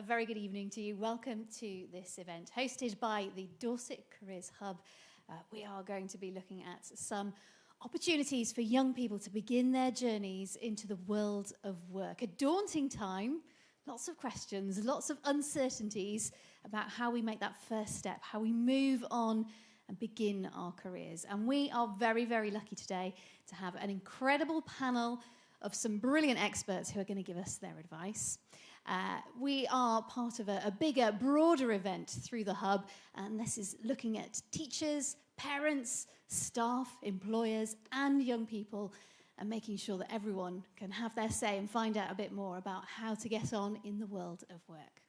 a very good evening to you. Welcome to this event hosted by the Dorset Careers Hub. We are going to be looking at some opportunities for young people to begin their journeys into the world of work. A daunting time, lots of questions, lots of uncertainties about how we make that first step, how we move on and begin our careers. And we are very, very lucky today to have an incredible panel of some brilliant experts who are going to give us their advice. We are part of a bigger, broader event through the Hub, and this is looking at teachers, parents, staff, employers, and young people, and making sure that everyone can have their say and find out a bit more about how to get on in the world of work.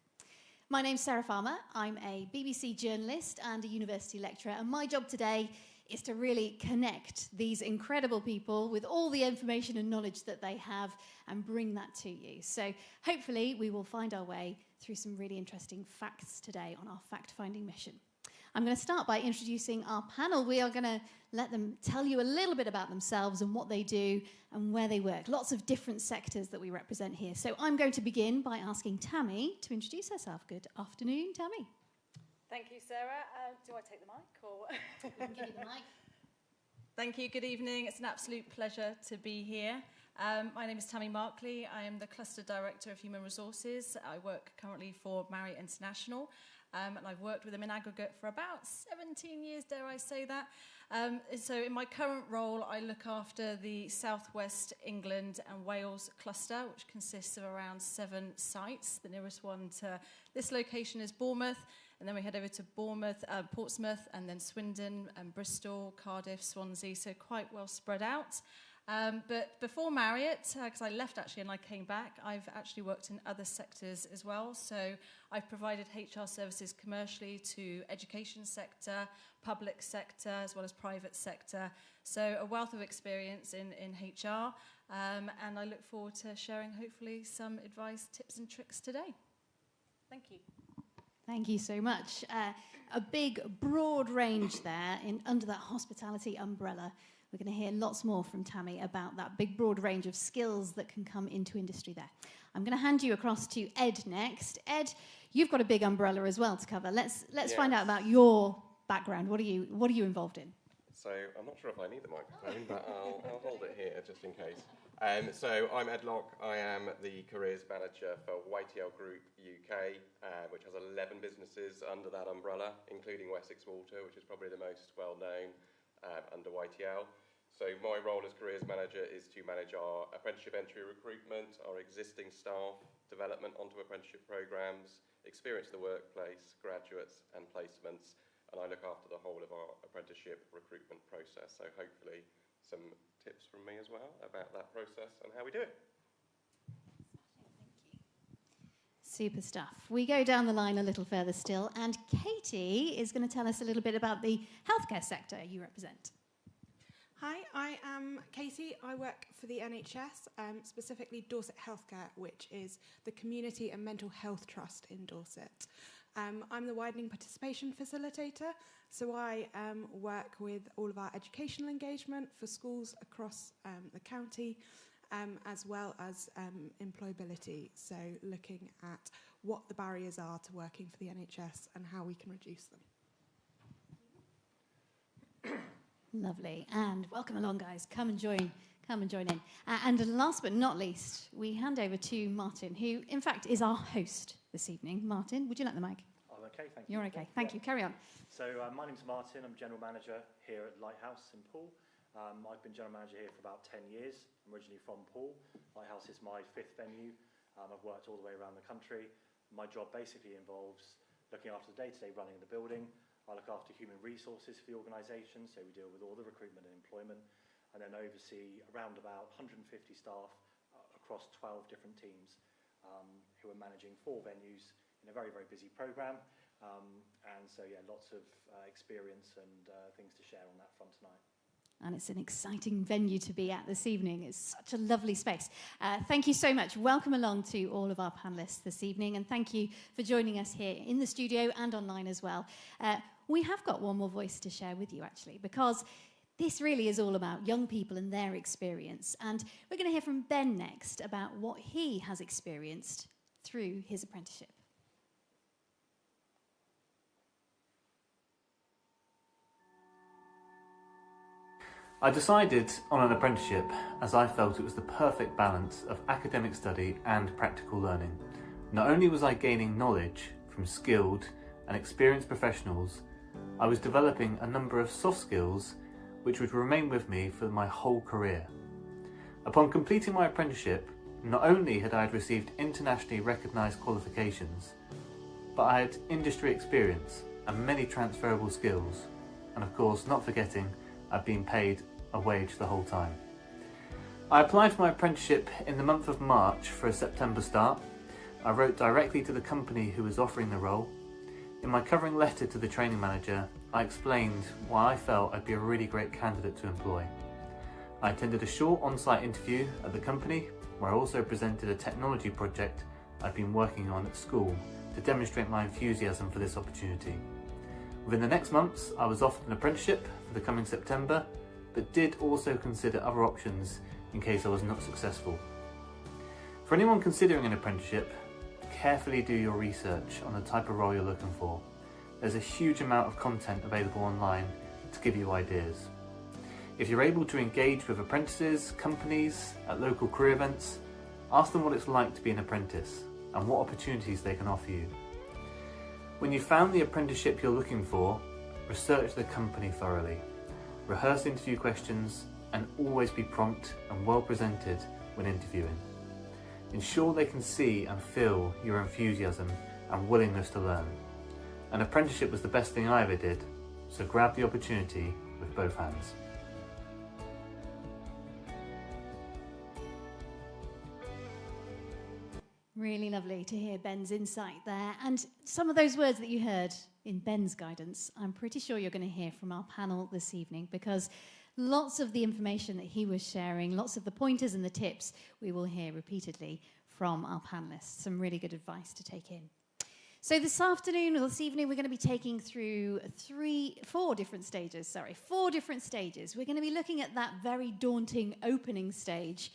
My name's Sarah Farmer. I'm a BBC journalist and a university lecturer, and my job today is to really connect these incredible people with all the information and knowledge that they have and bring that to you. So hopefully we will find our way through some really interesting facts today on our fact-finding mission. I'm going to start by introducing our panel. We are going to let them tell you a little bit about themselves and what they do and where they work. Lots of different sectors that we represent here. So I'm going to begin by asking Tammy to introduce herself. Good afternoon, Tammy. Thank you, Sarah. Do I take the mic? Or We can give you the mic. Thank you. Good evening. It's an absolute pleasure to be here. My name is Tammy Markley. I am the Cluster Director of Human Resources. I work currently for Marriott International, and I've worked with them in aggregate for about 17 years, dare I say that. So in my current role, I look after the South West England and Wales cluster, which consists of around 7 sites. The nearest one to this location is Bournemouth, and then we head over to Portsmouth, and then Swindon, and Bristol, Cardiff, Swansea, so quite well spread out. But before Marriott, because I left actually and I came back, I've actually worked in other sectors as well. So I've provided HR services commercially to education sector, public sector, as well as private sector. So a wealth of experience in HR, and I look forward to sharing hopefully some advice, tips and tricks today. Thank you. Thank you so much. A big, broad range there under that hospitality umbrella. We're going to hear lots more from Tammy about that big, broad range of skills that can come into industry there. I'm going to hand you across to Ed next. Ed, you've got a big umbrella as well to cover. Let's find out about your background. What are you involved in? So I'm not sure if I need the microphone, but I'll hold it here just in case. So I'm Ed Locke. I am the careers manager for YTL Group UK, which has 11 businesses under that umbrella, including Wessex Water, which is probably the most well-known under YTL. So my role as careers manager is to manage our apprenticeship entry recruitment, our existing staff, development onto apprenticeship programs, experience of the workplace, graduates and placements, and I look after the whole of our apprenticeship recruitment process. So hopefully some tips from me as well about that process and how we do it. Thank you. Super stuff. We go down the line a little further still, and Katy is going to tell us a little bit about the healthcare sector you represent. Hi, I am Katy. I work for the NHS, specifically Dorset Healthcare, which is the Community and Mental Health Trust in Dorset. I'm the Widening Participation Facilitator, so I work with all of our educational engagement for schools across the county, as well as employability, so looking at what the barriers are to working for the NHS and how we can reduce them. Lovely, and welcome along, guys. Come and join in. And last but not least, we hand over to Martyn, who, in fact, is our host this evening. Martyn, would you like the mic? I'm okay, thank you. You're okay. Thank you. Carry on. So my name's Martyn. I'm General Manager here at Lighthouse in Poole. I've been General Manager here for about 10 years. I'm originally from Poole. Lighthouse is my 5th venue. I've worked all the way around the country. My job basically involves looking after the day-to-day running of the building. I look after human resources for the organisation, so we deal with all the recruitment and employment, and then oversee around about 150 staff across 12 different teams who are managing 4 venues in a very, very busy programme. And so, yeah, lots of experience and things to share on that front tonight. And it's an exciting venue to be at this evening. It's such a lovely space. Thank you so much. Welcome along to all of our panellists this evening, and thank you for joining us here in the studio and online as well. We have got one more voice to share with you, actually, because this really is all about young people and their experience. And we're going to hear from Ben next about what he has experienced through his apprenticeship. I decided on an apprenticeship as I felt it was the perfect balance of academic study and practical learning. Not only was I gaining knowledge from skilled and experienced professionals, I was developing a number of soft skills which would remain with me for my whole career. Upon completing my apprenticeship, not only had I received internationally recognised qualifications, but I had industry experience and many transferable skills, and of course, not forgetting, I'd been paid a wage the whole time. I applied for my apprenticeship in the month of March for a September start. I wrote directly to the company who was offering the role. In my covering letter to the training manager, I explained why I felt I'd be a really great candidate to employ. I attended a short on-site interview at the company where I also presented a technology project I'd been working on at school to demonstrate my enthusiasm for this opportunity. Within the next months, I was offered an apprenticeship for the coming September, but did also consider other options in case I was not successful. For anyone considering an apprenticeship, carefully do your research on the type of role you're looking for. There's a huge amount of content available online to give you ideas. If you're able to engage with apprentices, companies, at local career events, ask them what it's like to be an apprentice and what opportunities they can offer you. When you've found the apprenticeship you're looking for, research the company thoroughly. Rehearse interview questions and always be prompt and well presented when interviewing. Ensure they can see and feel your enthusiasm and willingness to learn. An apprenticeship was the best thing I ever did, so grab the opportunity with both hands. Really lovely to hear Ben's insight there. And some of those words that you heard in Ben's guidance, I'm pretty sure you're going to hear from our panel this evening, because lots of the information that he was sharing, lots of the pointers and the tips, we will hear repeatedly from our panelists. Some really good advice to take in. So this afternoon or this evening, we're going to be taking through four different stages. We're going to be looking at that very daunting opening stage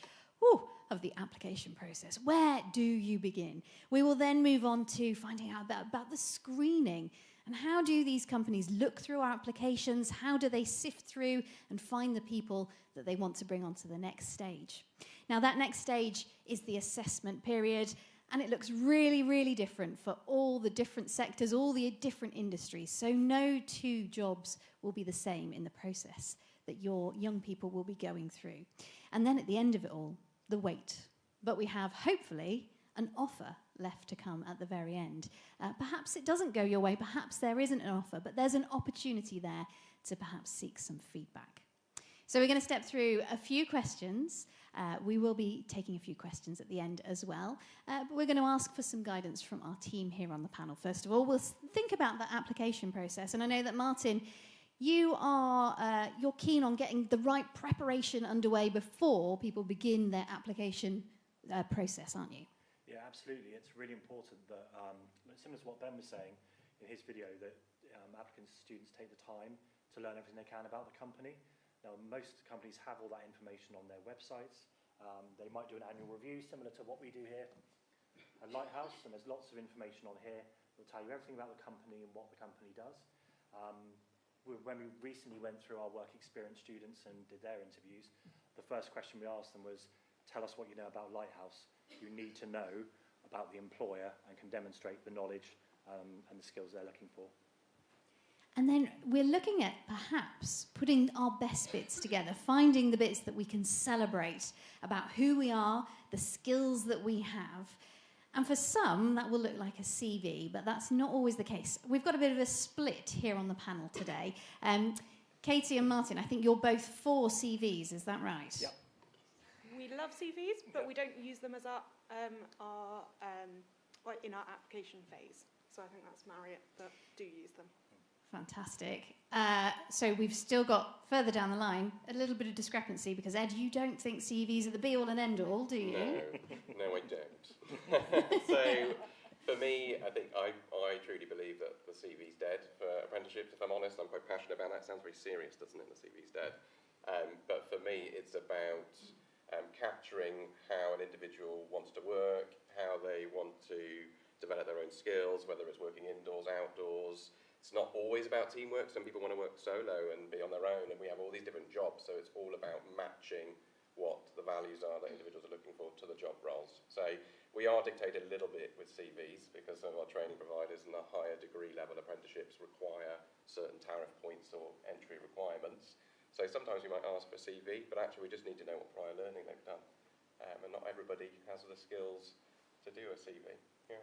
of the application process. Where do you begin? We will then move on to finding out about the screening and how do these companies look through our applications, how do they sift through and find the people that they want to bring onto the next stage. Now that next stage is the assessment period, and it looks really, really different for all the different sectors, all the different industries. So no two jobs will be the same in the process that your young people will be going through. And then at the end of it all, the wait. But we have, hopefully, an offer left to come at the very end. Perhaps it doesn't go your way, perhaps there isn't an offer, but there's an opportunity there to perhaps seek some feedback. So we're going to step through a few questions. We will be taking a few questions at the end as well, but we're going to ask for some guidance from our team here on the panel. First of all, we'll think about the application process, and I know that Martyn, you're keen on getting the right preparation underway before people begin their application process, aren't you? Yeah, absolutely. It's really important that, similar to what Ben was saying in his video, that applicants and students take the time to learn everything they can about the company. Now, most companies have all that information on their websites. They might do an annual review, similar to what we do here at Lighthouse, and there's lots of information on here that will tell you everything about the company and what the company does. When we recently went through our work experience students and did their interviews, the first question we asked them was, tell us what you know about Lighthouse. You need to know about the employer and can demonstrate the knowledge and the skills they're looking for. And then we're looking at perhaps putting our best bits together, finding the bits that we can celebrate about who we are, the skills that we have. And for some, that will look like a CV, but that's not always the case. We've got a bit of a split here on the panel today. Katy and Martyn, I think you're both for CVs, is that right? Yep. We love CVs, but we don't use them as in our application phase. So I think that's Marriott that do use them. Fantastic. So we've still got, further down the line, a little bit of discrepancy, because Ed, you don't think CVs are the be-all and end-all, do you? No, I don't. So, for me, I think I truly believe that the CV's dead for apprenticeships. If I'm honest, I'm quite passionate about that. It sounds very serious, doesn't it, the CV's dead? But for me, it's about capturing how an individual wants to work, how they want to develop their own skills, whether it's working indoors, outdoors, it's not always about teamwork. Some people want to work solo and be on their own, and we have all these different jobs, so it's all about matching what the values are that individuals are looking for to the job roles. So we are dictated a little bit with CVs because some of our training providers and the higher degree level apprenticeships require certain tariff points or entry requirements. So sometimes we might ask for a CV, but actually we just need to know what prior learning they've done. And not everybody has the skills to do a CV. Yeah.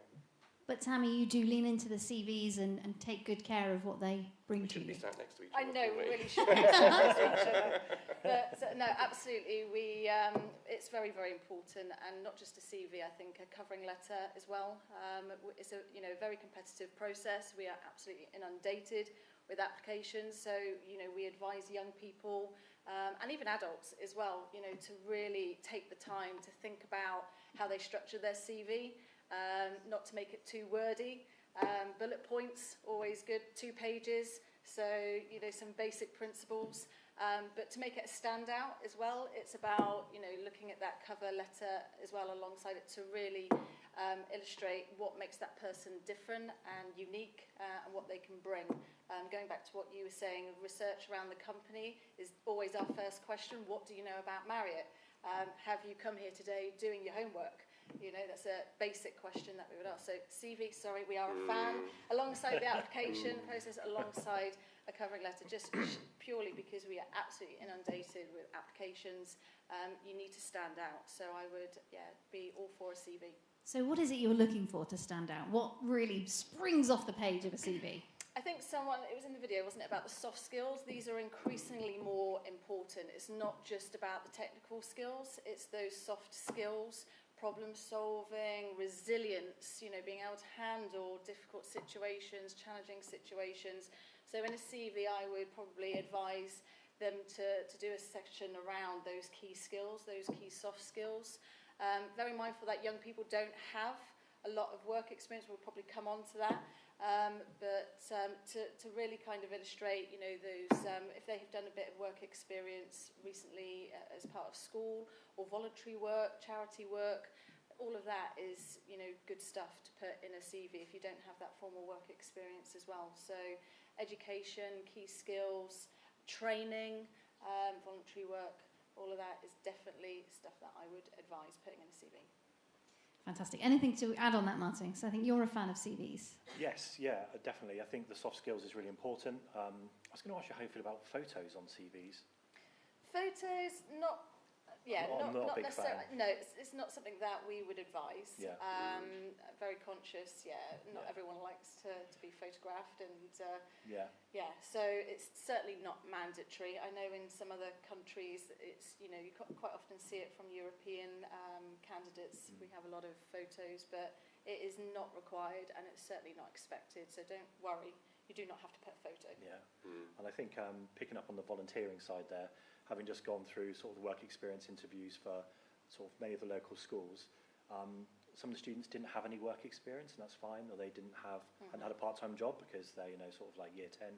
But Tammy, you do lean into the CVs and take good care of what they bring to We you. should be sat next to each I other. know, we shouldn't really should be sat next to each other. But no, absolutely. It's very, very important, and not just a CV. I think a covering letter as well. It's a very competitive process. We are absolutely inundated with applications, so we advise young people and even adults as well. To really take the time to think about how they structure their CV. Not to make it too wordy. Bullet points, always good, 2 pages. So, some basic principles. But to make it a standout as well, it's about, looking at that cover letter as well alongside it to really illustrate what makes that person different and unique and what they can bring. Going back to what you were saying, research around the company is always our first question. What do you know about Marriott? Have you come here today doing your homework? That's a basic question that we would ask. So CV, we are a fan, alongside the application process, alongside a covering letter, just purely because we are absolutely inundated with applications. You need to stand out. So I would, be all for a CV. So what is it you're looking for to stand out? What really springs off the page of a CV? I think it was in the video, wasn't it, about the soft skills? These are increasingly more important. It's not just about the technical skills, it's those soft skills. Problem solving, resilience, being able to handle difficult situations, challenging situations. So in a CV, I would probably advise them to do a section around those key skills, those key soft skills. Very mindful that young people don't have a lot of work experience. We'll probably come on to that. But to really kind of illustrate, those, if they have done a bit of work experience recently as part of school or voluntary work, charity work, all of that is, good stuff to put in a CV if you don't have that formal work experience as well. So education, key skills, training, voluntary work, all of that is definitely stuff that I would advise putting in a CV. Fantastic. Anything to add on that, Martyn? So I think you're a fan of CVs. Yes, definitely. I think the soft skills is really important. I was going to ask you how you feel about photos on CVs. Photos, not not a big fan. necessarily. No, it's not something that we would advise. Yeah. Very conscious. Not everyone likes to be photographed, and so it's certainly not mandatory. I know in some other countries, it's you quite often see it from European candidates. We have a lot of photos, but it is not required, and it's certainly not expected. So don't worry. You do not have to put a photo. Yeah, and I think picking up on the volunteering side there, having just gone through sort of the work experience interviews for sort of many of the local schools, some of the students didn't have any work experience, and that's fine, or they hadn't had a part-time job because they're sort of like year 10,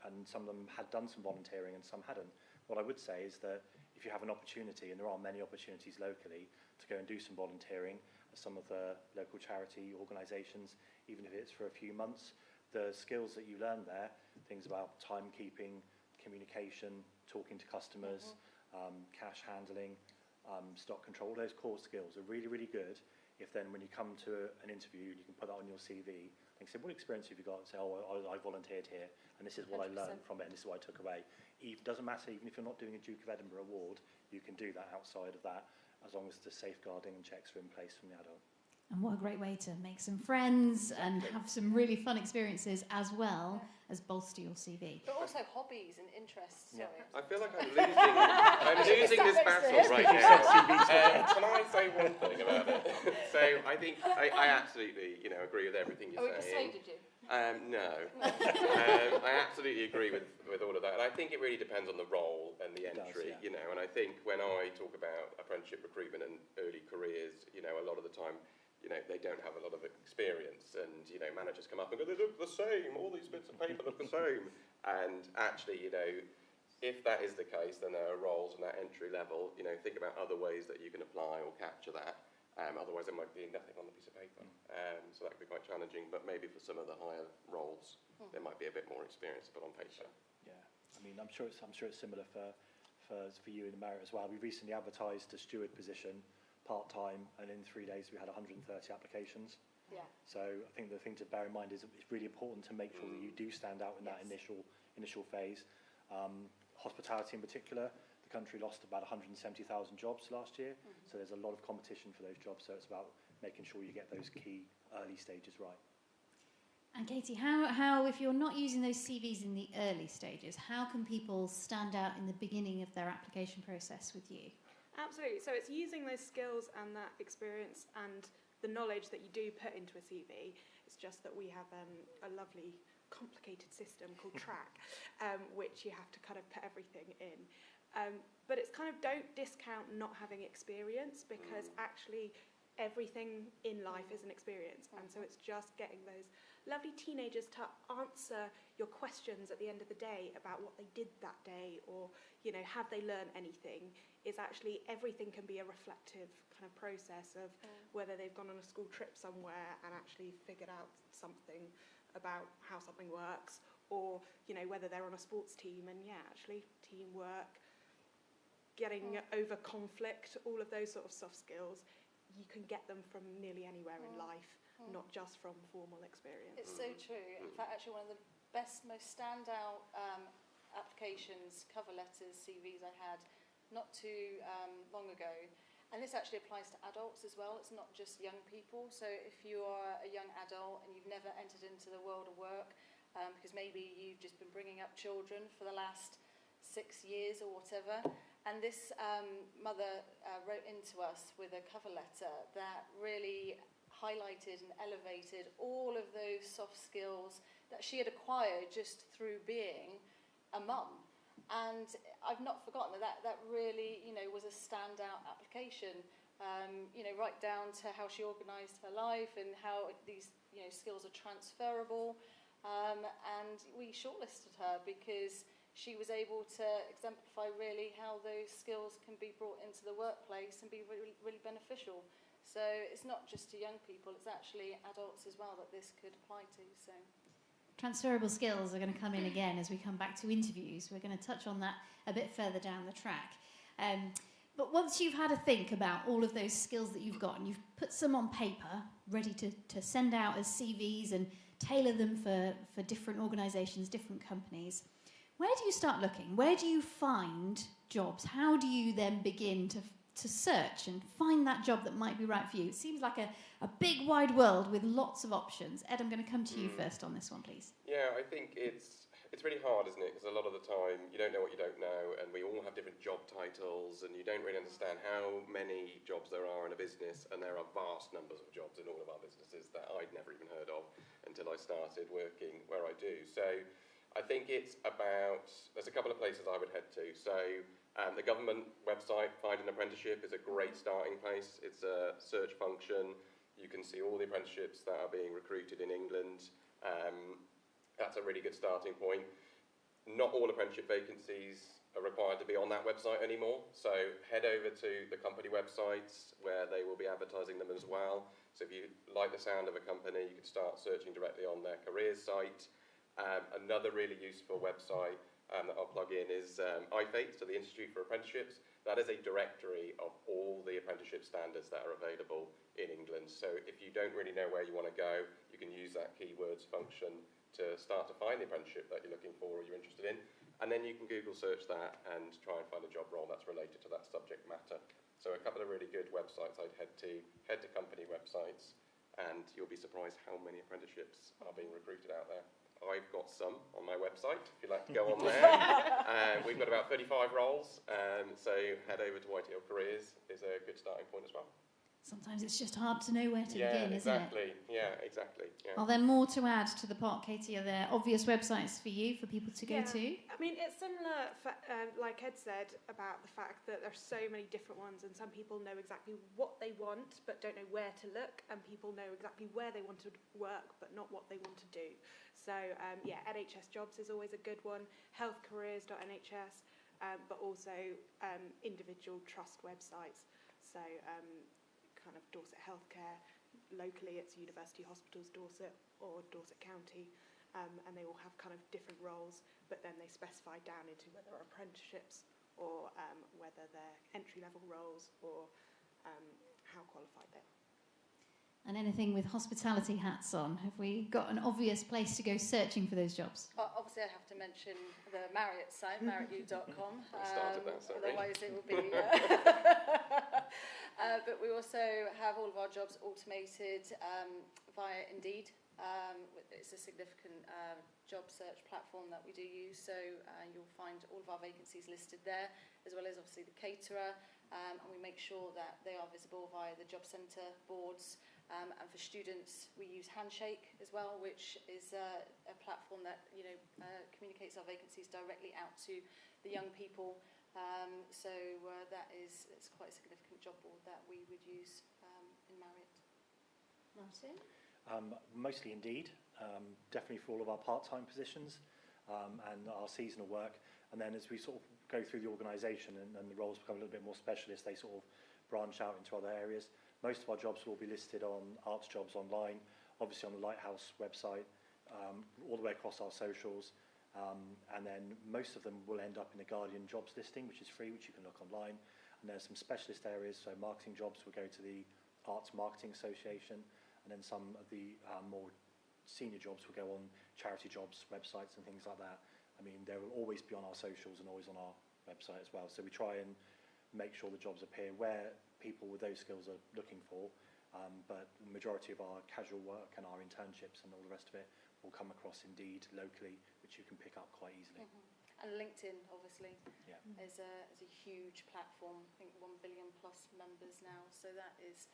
and some of them had done some volunteering and some hadn't. What I would say is that if you have an opportunity, and there are many opportunities locally, to go and do some volunteering at some of the local charity organisations, even if it's for a few months, the skills that you learn there, things about timekeeping, communication, talking to customers, cash handling, stock control, those core skills are really, really good. If then when you come to an interview, you can put that on your CV and say, what experience have you got? And say, I volunteered here, and this is what 100%. I learned from it, and this is what I took away. It doesn't matter, even if you're not doing a Duke of Edinburgh award, you can do that outside of that, as long as the safeguarding and checks are in place from the adult. And what a great way to make some friends and have some really fun experiences as well as bolster your CV. But also hobbies and interests. Yeah. I feel like I'm losing this battle right now. Can I say one thing about it? So I think I absolutely, agree with everything you're saying. Persuaded you? No. I absolutely agree with all of that. And I think it really depends on the role and the entry, and I think when I talk about apprenticeship recruitment and early careers, a lot of the time, they don't have a lot of experience, and managers come up and go, they look the same, all these bits of paper look the same. And actually, if that is the case, then there are roles in that entry level, think about other ways that you can apply or capture that. Otherwise, there might be nothing on the piece of paper. So that could be quite challenging, but maybe for some of the higher roles, There might be a bit more experience, but on paper. Yeah, I mean, I'm sure it's similar for you in Marriott as well. We recently advertised a steward position part-time, and in 3 days we had 130 applications. Yeah. So I think the thing to bear in mind is it's really important to make sure that you do stand out in that initial phase. Hospitality in particular, the country lost about 170,000 jobs last year, so there's a lot of competition for those jobs, so it's about making sure you get those key early stages right. And Katy, how if you're not using those CVs in the early stages, how can people stand out in the beginning of their application process with you? Absolutely. So it's using those skills and that experience and the knowledge that you do put into a CV. It's just that we have a lovely, complicated system called Track, which you have to kind of put everything in. But it's kind of, don't discount not having experience, because actually everything in life is an experience. And so it's just getting those lovely teenagers to answer your questions at the end of the day about what they did that day, or, you know, have they learned anything, is actually everything can be a reflective kind of process of whether they've gone on a school trip somewhere and actually figured out something about how something works, or, you know, whether they're on a sports team and, yeah, actually teamwork, getting over conflict, all of those sort of soft skills, you can get them from nearly anywhere in life, not just from formal experience. It's so true. In fact, actually one of the best, most standout applications, cover letters, CVs I had not too long ago, and this actually applies to adults as well, it's not just young people. So if you are a young adult and you've never entered into the world of work, because maybe you've just been bringing up children for the last 6 years or whatever, and this mother wrote into us with a cover letter that really highlighted and elevated all of those soft skills that she had acquired just through being a mum. And I've not forgotten that really, you know, was a standout application, you know, right down to how she organised her life and how these, you know, skills are transferable. And we shortlisted her because she was able to exemplify really how those skills can be brought into the workplace and be really, really beneficial. So it's not just to young people, it's actually adults as well that this could apply to. So Transferable skills are going to come in again as we come back to interviews. We're going to touch on that a bit further down the track. But once you've had a think about all of those skills that you've got and you've put some on paper, ready to send out as CVs and tailor them for different organisations, different companies, where do you start looking? Where do you find jobs? How do you then begin to search and find that job that might be right for you? It seems like a big wide world with lots of options. Ed, I'm going to come to you first on this one, please. Yeah, I think it's really hard, isn't it? Because a lot of the time you don't know what you don't know, and we all have different job titles, and you don't really understand how many jobs there are in a business, and there are vast numbers of jobs in all of our businesses that I'd never even heard of until I started working where I do. So I think it's about, there's a couple of places I would head to. So the government website, Find an Apprenticeship, is a great starting place. It's a search function. You can see all the apprenticeships that are being recruited in England. That's a really good starting point. Not all apprenticeship vacancies are required to be on that website anymore. So head over to the company websites where they will be advertising them as well. So if you like the sound of a company, you can start searching directly on their careers site. Another really useful website that I'll plug in is IFATE, so the Institute for Apprenticeships. That is a directory of all the apprenticeship standards that are available in England. So if you don't really know where you want to go, you can use that keywords function to start to find the apprenticeship that you're looking for or you're interested in. And then you can Google search that and try and find a job role that's related to that subject matter. So a couple of really good websites I'd head to company websites, and you'll be surprised how many apprenticeships are being recruited out there. I've got some on my website, if you'd like to go on there. We've got about 35 roles, so head over to Whitehall Careers is a good starting point as well. Sometimes it's just hard to know where to begin, isn't it? Yeah, exactly. Yeah. Are there more to add to the pot, Katy? Are there obvious websites for you, for people to go to? I mean, it's similar, like Ed said, about the fact that there's so many different ones, and some people know exactly what they want but don't know where to look, and people know exactly where they want to work but not what they want to do. So, NHS Jobs is always a good one, healthcareers.nhs, but also individual trust websites. So, kind of Dorset Healthcare, locally it's University Hospitals Dorset or Dorset County. and they all have kind of different roles, but then they specify down into whether they're apprenticeships or whether they're entry-level roles or how qualified they are. And anything with hospitality hats on, have we got an obvious place to go searching for those jobs? Obviously, I have to mention the Marriott site, marriottu.com. I started that, sorry. Otherwise, it will be. But we also have all of our jobs automated via Indeed. It's a significant job search platform that we do use, so you'll find all of our vacancies listed there, as well as obviously the caterer, and we make sure that they are visible via the job centre boards. And for students, we use Handshake as well, which is a platform that communicates our vacancies directly out to the young people. So it's quite a significant job board that we would use in Marriott. Martyn? Mostly Indeed, definitely for all of our part-time positions and our seasonal work. And then as we sort of go through the organisation and the roles become a little bit more specialist, they sort of branch out into other areas. Most of our jobs will be listed on Arts Jobs online, obviously on the Lighthouse website, all the way across our socials. And then most of them will end up in the Guardian jobs listing, which is free, which you can look online. And there's some specialist areas, so marketing jobs will go to the Arts Marketing Association, and then some of the more senior jobs will go on charity jobs websites and things like that. I mean, they will always be on our socials and always on our website as well. So we try and make sure the jobs appear where people with those skills are looking for, but the majority of our casual work and our internships and all the rest of it will come across Indeed locally, which you can pick up quite easily. And LinkedIn, obviously, is a huge platform. I think 1 billion plus members now, so that is,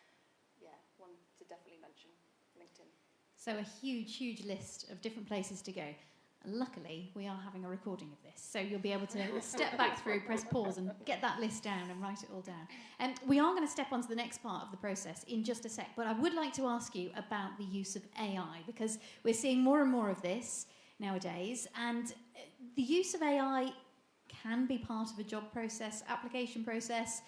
one to definitely mention, LinkedIn. So a huge list of different places to go. Luckily, we are having a recording of this, so you'll be able to step back through, press pause, and get that list down and write it all down. And we are going to step on to the next part of the process in just a sec, but I would like to ask you about the use of AI, because we're seeing more and more of this nowadays, and the use of AI can be part of a job process, application process,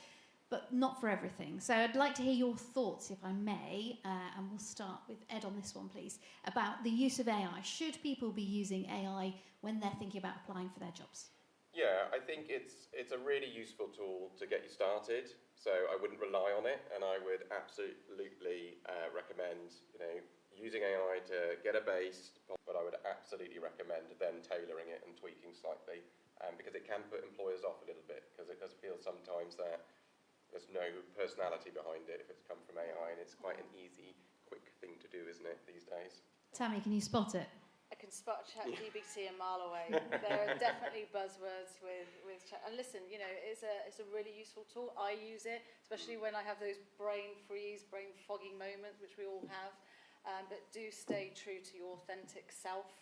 but not for everything. So I'd like to hear your thoughts, if I may, and we'll start with Ed on this one, please, about the use of AI. Should people be using AI when they're thinking about applying for their jobs? Yeah, I think it's a really useful tool to get you started. So I wouldn't rely on it, and I would absolutely recommend, using AI to get a base, but I would absolutely recommend then tailoring it and tweaking slightly, because it can put employers off a little bit, because it does feel sometimes that there's no personality behind it if it's come from AI, and it's quite an easy, quick thing to do, isn't it, these days? Tammy, can you spot it? I can spot ChatGPT a mile away. There are definitely buzzwords with chat. And listen, it's a really useful tool. I use it, especially when I have those brain freeze, brain fogging moments, which we all have. But do stay true to your authentic self,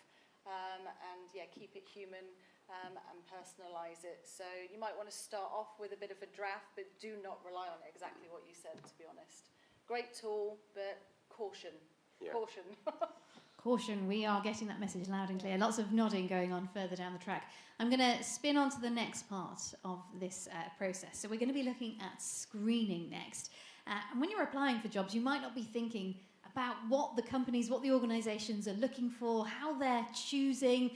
and keep it human. And personalise it. So you might want to start off with a bit of a draft, but do not rely on it, exactly what you said, to be honest. Great tool, but caution. Yeah. Caution. Caution, we are getting that message loud and clear. Lots of nodding going on further down the track. I'm going to spin on to the next part of this process. So we're going to be looking at screening next. And when you're applying for jobs, you might not be thinking about what the companies, what the organisations are looking for, how they're choosing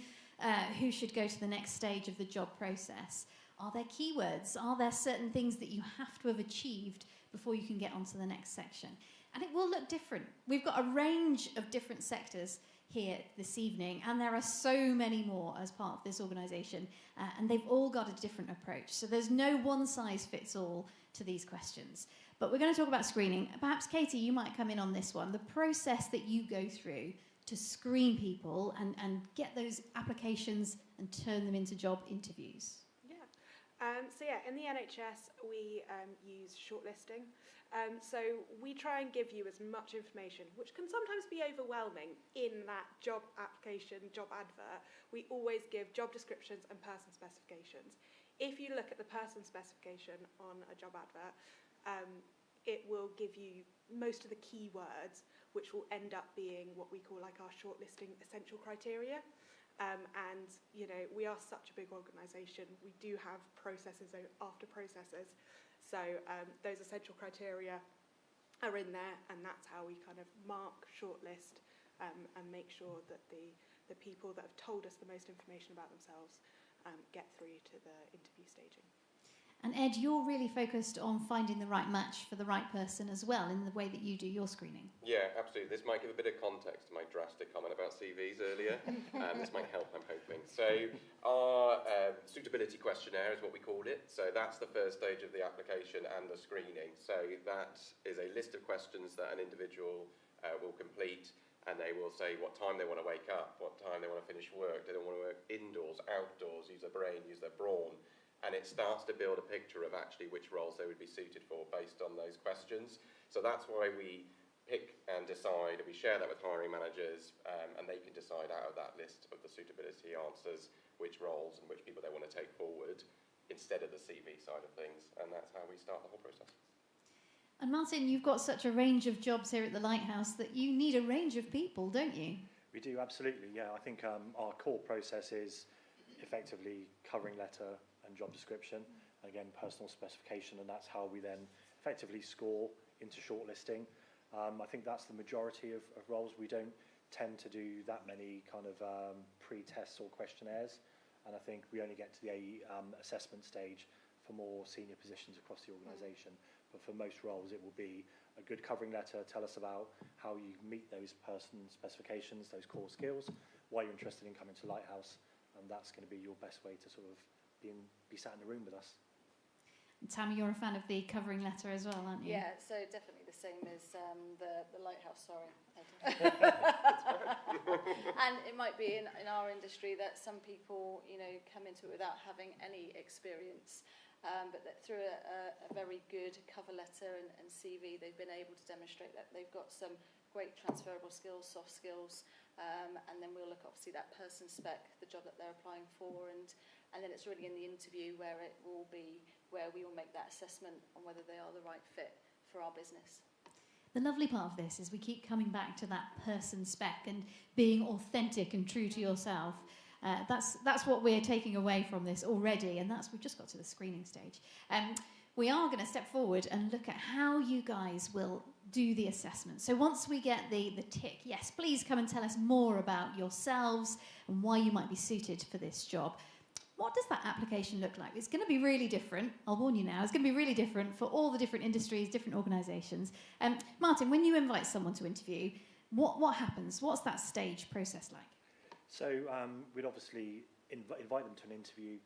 who should go to the next stage of the job process. Are there keywords? Are there certain things that you have to have achieved before you can get onto the next section? And it will look different. We've got a range of different sectors here this evening, and there are so many more as part of this organisation, and they've all got a different approach. So there's no one-size-fits-all to these questions. But we're going to talk about screening. Perhaps, Katy, you might come in on this one. The process that you go through to screen people and get those applications and turn them into job interviews. In the NHS, we use shortlisting. So we try and give you as much information, which can sometimes be overwhelming in that job application, job advert. We always give job descriptions and person specifications. If you look at the person specification on a job advert, it will give you most of the keywords, which will end up being what we call like our shortlisting essential criteria. We are such a big organisation. We do have processes after processes. So those essential criteria are in there, and that's how we kind of mark, shortlist, and make sure that the the people that have told us the most information about themselves get through to the interview staging. And Ed, you're really focused on finding the right match for the right person as well in the way that you do your screening. Yeah, absolutely. This might give a bit of context to my drastic comment about CVs earlier. This might help, I'm hoping. So our suitability questionnaire is what we call it. So that's the first stage of the application and the screening. So that is a list of questions that an individual will complete, and they will say what time they want to wake up, what time they want to finish work, do they want to work indoors, outdoors, use their brain, use their brawn. And it starts to build a picture of actually which roles they would be suited for based on those questions. So that's why we pick and decide, and we share that with hiring managers, and they can decide out of that list of the suitability answers which roles and which people they want to take forward instead of the CV side of things. And that's how we start the whole process. And Martyn, you've got such a range of jobs here at the Lighthouse that you need a range of people, don't you? We do, absolutely, yeah. I think our core process is effectively covering letter and job description, and again personal specification, and that's how we then effectively score into shortlisting. I think that's the majority of roles. We don't tend to do that many kind of pre-tests or questionnaires, and I think we only get to the assessment stage for more senior positions across the organisation. But for most roles it will be a good covering letter, tell us about how you meet those person specifications, those core skills, why you're interested in coming to Lighthouse, and that's going to be your best way to sort of be sat in the room with us. And Tammy, you're a fan of the covering letter as well, aren't you? Yeah, so definitely the same as the Lighthouse, sorry. And it might be in our industry that some people, you know, come into it without having any experience, but that through a very good cover letter and CV, they've been able to demonstrate that they've got some great transferable skills, soft skills, and then we'll look obviously that person spec, the job that they're applying for, and then it's really in the interview where it will be, where we will make that assessment on whether they are the right fit for our business. The lovely part of this is we keep coming back to that person spec and being authentic and true to yourself. That's what we're taking away from this already, and we've just got to the screening stage. We are going to step forward and look at how you guys will do the assessment. So once we get the tick, yes, please come and tell us more about yourselves and why you might be suited for this job. What does that application look like? It's going to be really different. I'll warn you now. It's going to be really different for all the different industries, different organisations. Martyn, when you invite someone to interview, what happens? What's that stage process like? So we'd obviously invite them to an interview,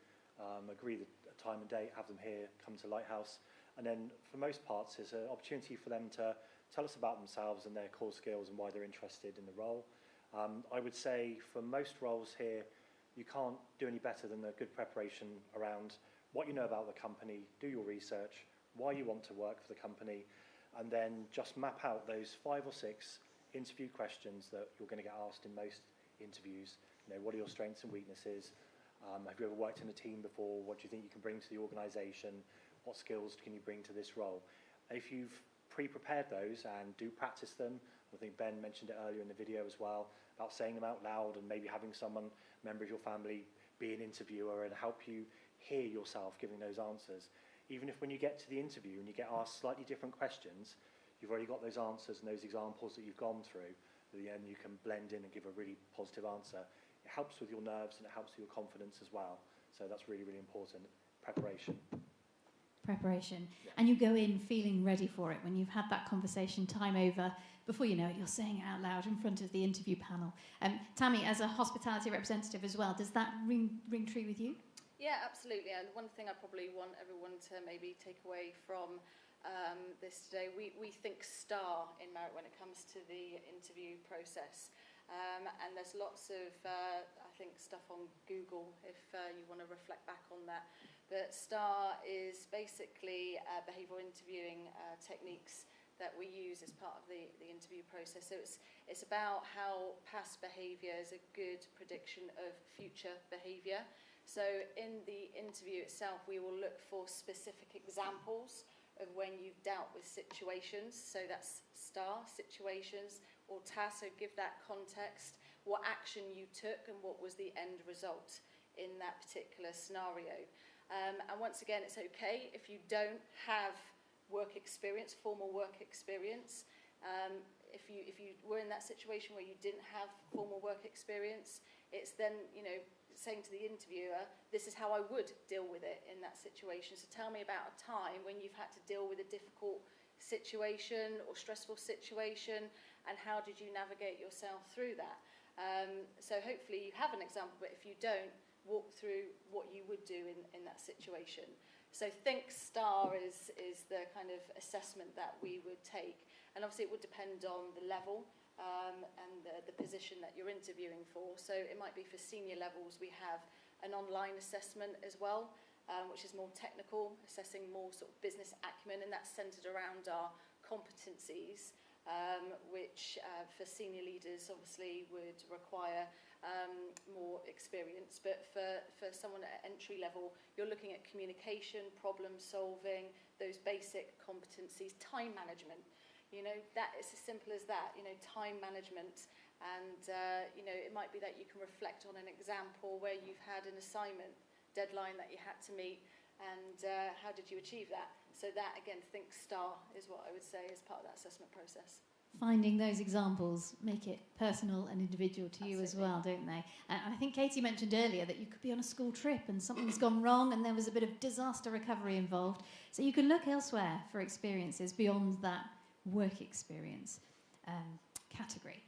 agree the time and date, have them here, come to Lighthouse, and then for most parts it's an opportunity for them to tell us about themselves and their core skills and why they're interested in the role. I would say for most roles here, you can't do any better than a good preparation around what you know about the company, do your research, why you want to work for the company, and then just map out those 5 or 6 interview questions that you're going to get asked in most interviews. You know, what are your strengths and weaknesses? Have you ever worked in a team before? What do you think you can bring to the organisation? What skills can you bring to this role? If you've pre-prepared those and do practice them, I think Ben mentioned it earlier in the video as well, about saying them out loud and maybe having someone, member of your family, be an interviewer and help you hear yourself giving those answers. Even if when you get to the interview and you get asked slightly different questions, you've already got those answers and those examples that you've gone through, at the end you can blend in and give a really positive answer. It helps with your nerves and it helps with your confidence as well. So that's really, really important. Preparation. Yeah. And you go in feeling ready for it when you've had that conversation time over. Before you know it, you're saying it out loud in front of the interview panel. Tammy, as a hospitality representative as well, does that ring true with you? Yeah, absolutely. And one thing I probably want everyone to maybe take away from this today, we think STAR in Marriott when it comes to the interview process. And there's lots of, I think, stuff on Google if you want to reflect back on that. But STAR is basically behavioural interviewing techniques that we use as part of the interview process. So it's about how past behaviour is a good prediction of future behaviour. So in the interview itself, we will look for specific examples of when you've dealt with situations. So that's STAR, situations, or tasks. So give that context, what action you took and what was the end result in that particular scenario. And once again, it's okay if you don't have work experience, formal work experience. if you were in that situation where you didn't have formal work experience, it's then, you know, saying to the interviewer, this is how I would deal with it in that situation. So tell me about a time when you've had to deal with a difficult situation or stressful situation, and how did you navigate yourself through that? So hopefully you have an example, but if you don't, walk through what you would do in that situation. So Think STAR is the kind of assessment that we would take. And obviously it would depend on the level and the position that you're interviewing for. So it might be for senior levels, we have an online assessment as well, which is more technical, assessing more sort of business acumen, and that's centred around our competencies, which for senior leaders obviously would require more experience. But for someone at entry level, you're looking at communication, problem solving, those basic competencies, time management. You know, that is as simple as that, you know, time management. And, you know, it might be that you can reflect on an example where you've had an assignment deadline that you had to meet, and how did you achieve that? So that, again, Think STAR is what I would say is part of that assessment process. Finding those examples make it personal and individual to you as well, don't they? And I think Katy mentioned earlier that you could be on a school trip and something's gone wrong and there was a bit of disaster recovery involved. So you can look elsewhere for experiences beyond that work experience category.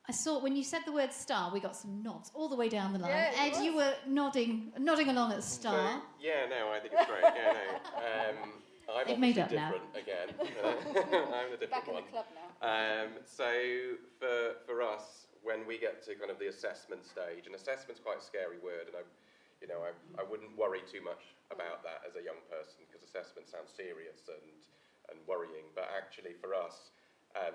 I saw when you said the word STAR, we got some nods all the way down the line. Yeah, Ed, you were nodding along at STAR. So, yeah, no, I think it's great. Yeah, no. I'm They've made up different now. Again. I'm the different Back in one. the club now. So for us, when we get to kind of the assessment stage, and assessment's quite a scary word, and I wouldn't worry too much about that as a young person, because assessment sounds serious and worrying. But actually, for us,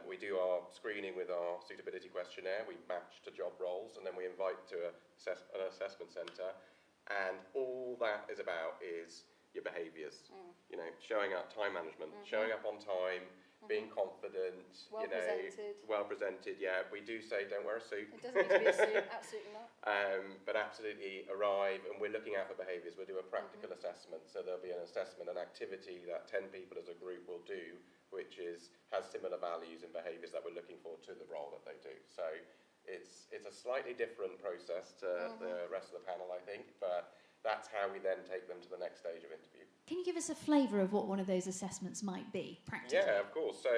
we do our screening with our suitability questionnaire. We match to job roles, and then we invite to an assessment centre, and all that is about is your behaviours. You know, showing up, time management, showing up on time, being confident, well presented. Yeah, we do say don't wear a suit. It doesn't need to be a suit, absolutely not. But absolutely arrive, and we're looking out for behaviours. We'll do a practical assessment, so there'll be an assessment, an activity that 10 people as a group will do, which has similar values and behaviours that we're looking for to the role that they do. So it's a slightly different process to the rest of the panel, I think, but that's how we then take them to the next stage of interview. Can you give us a flavour of what one of those assessments might be, practically? Yeah, of course. So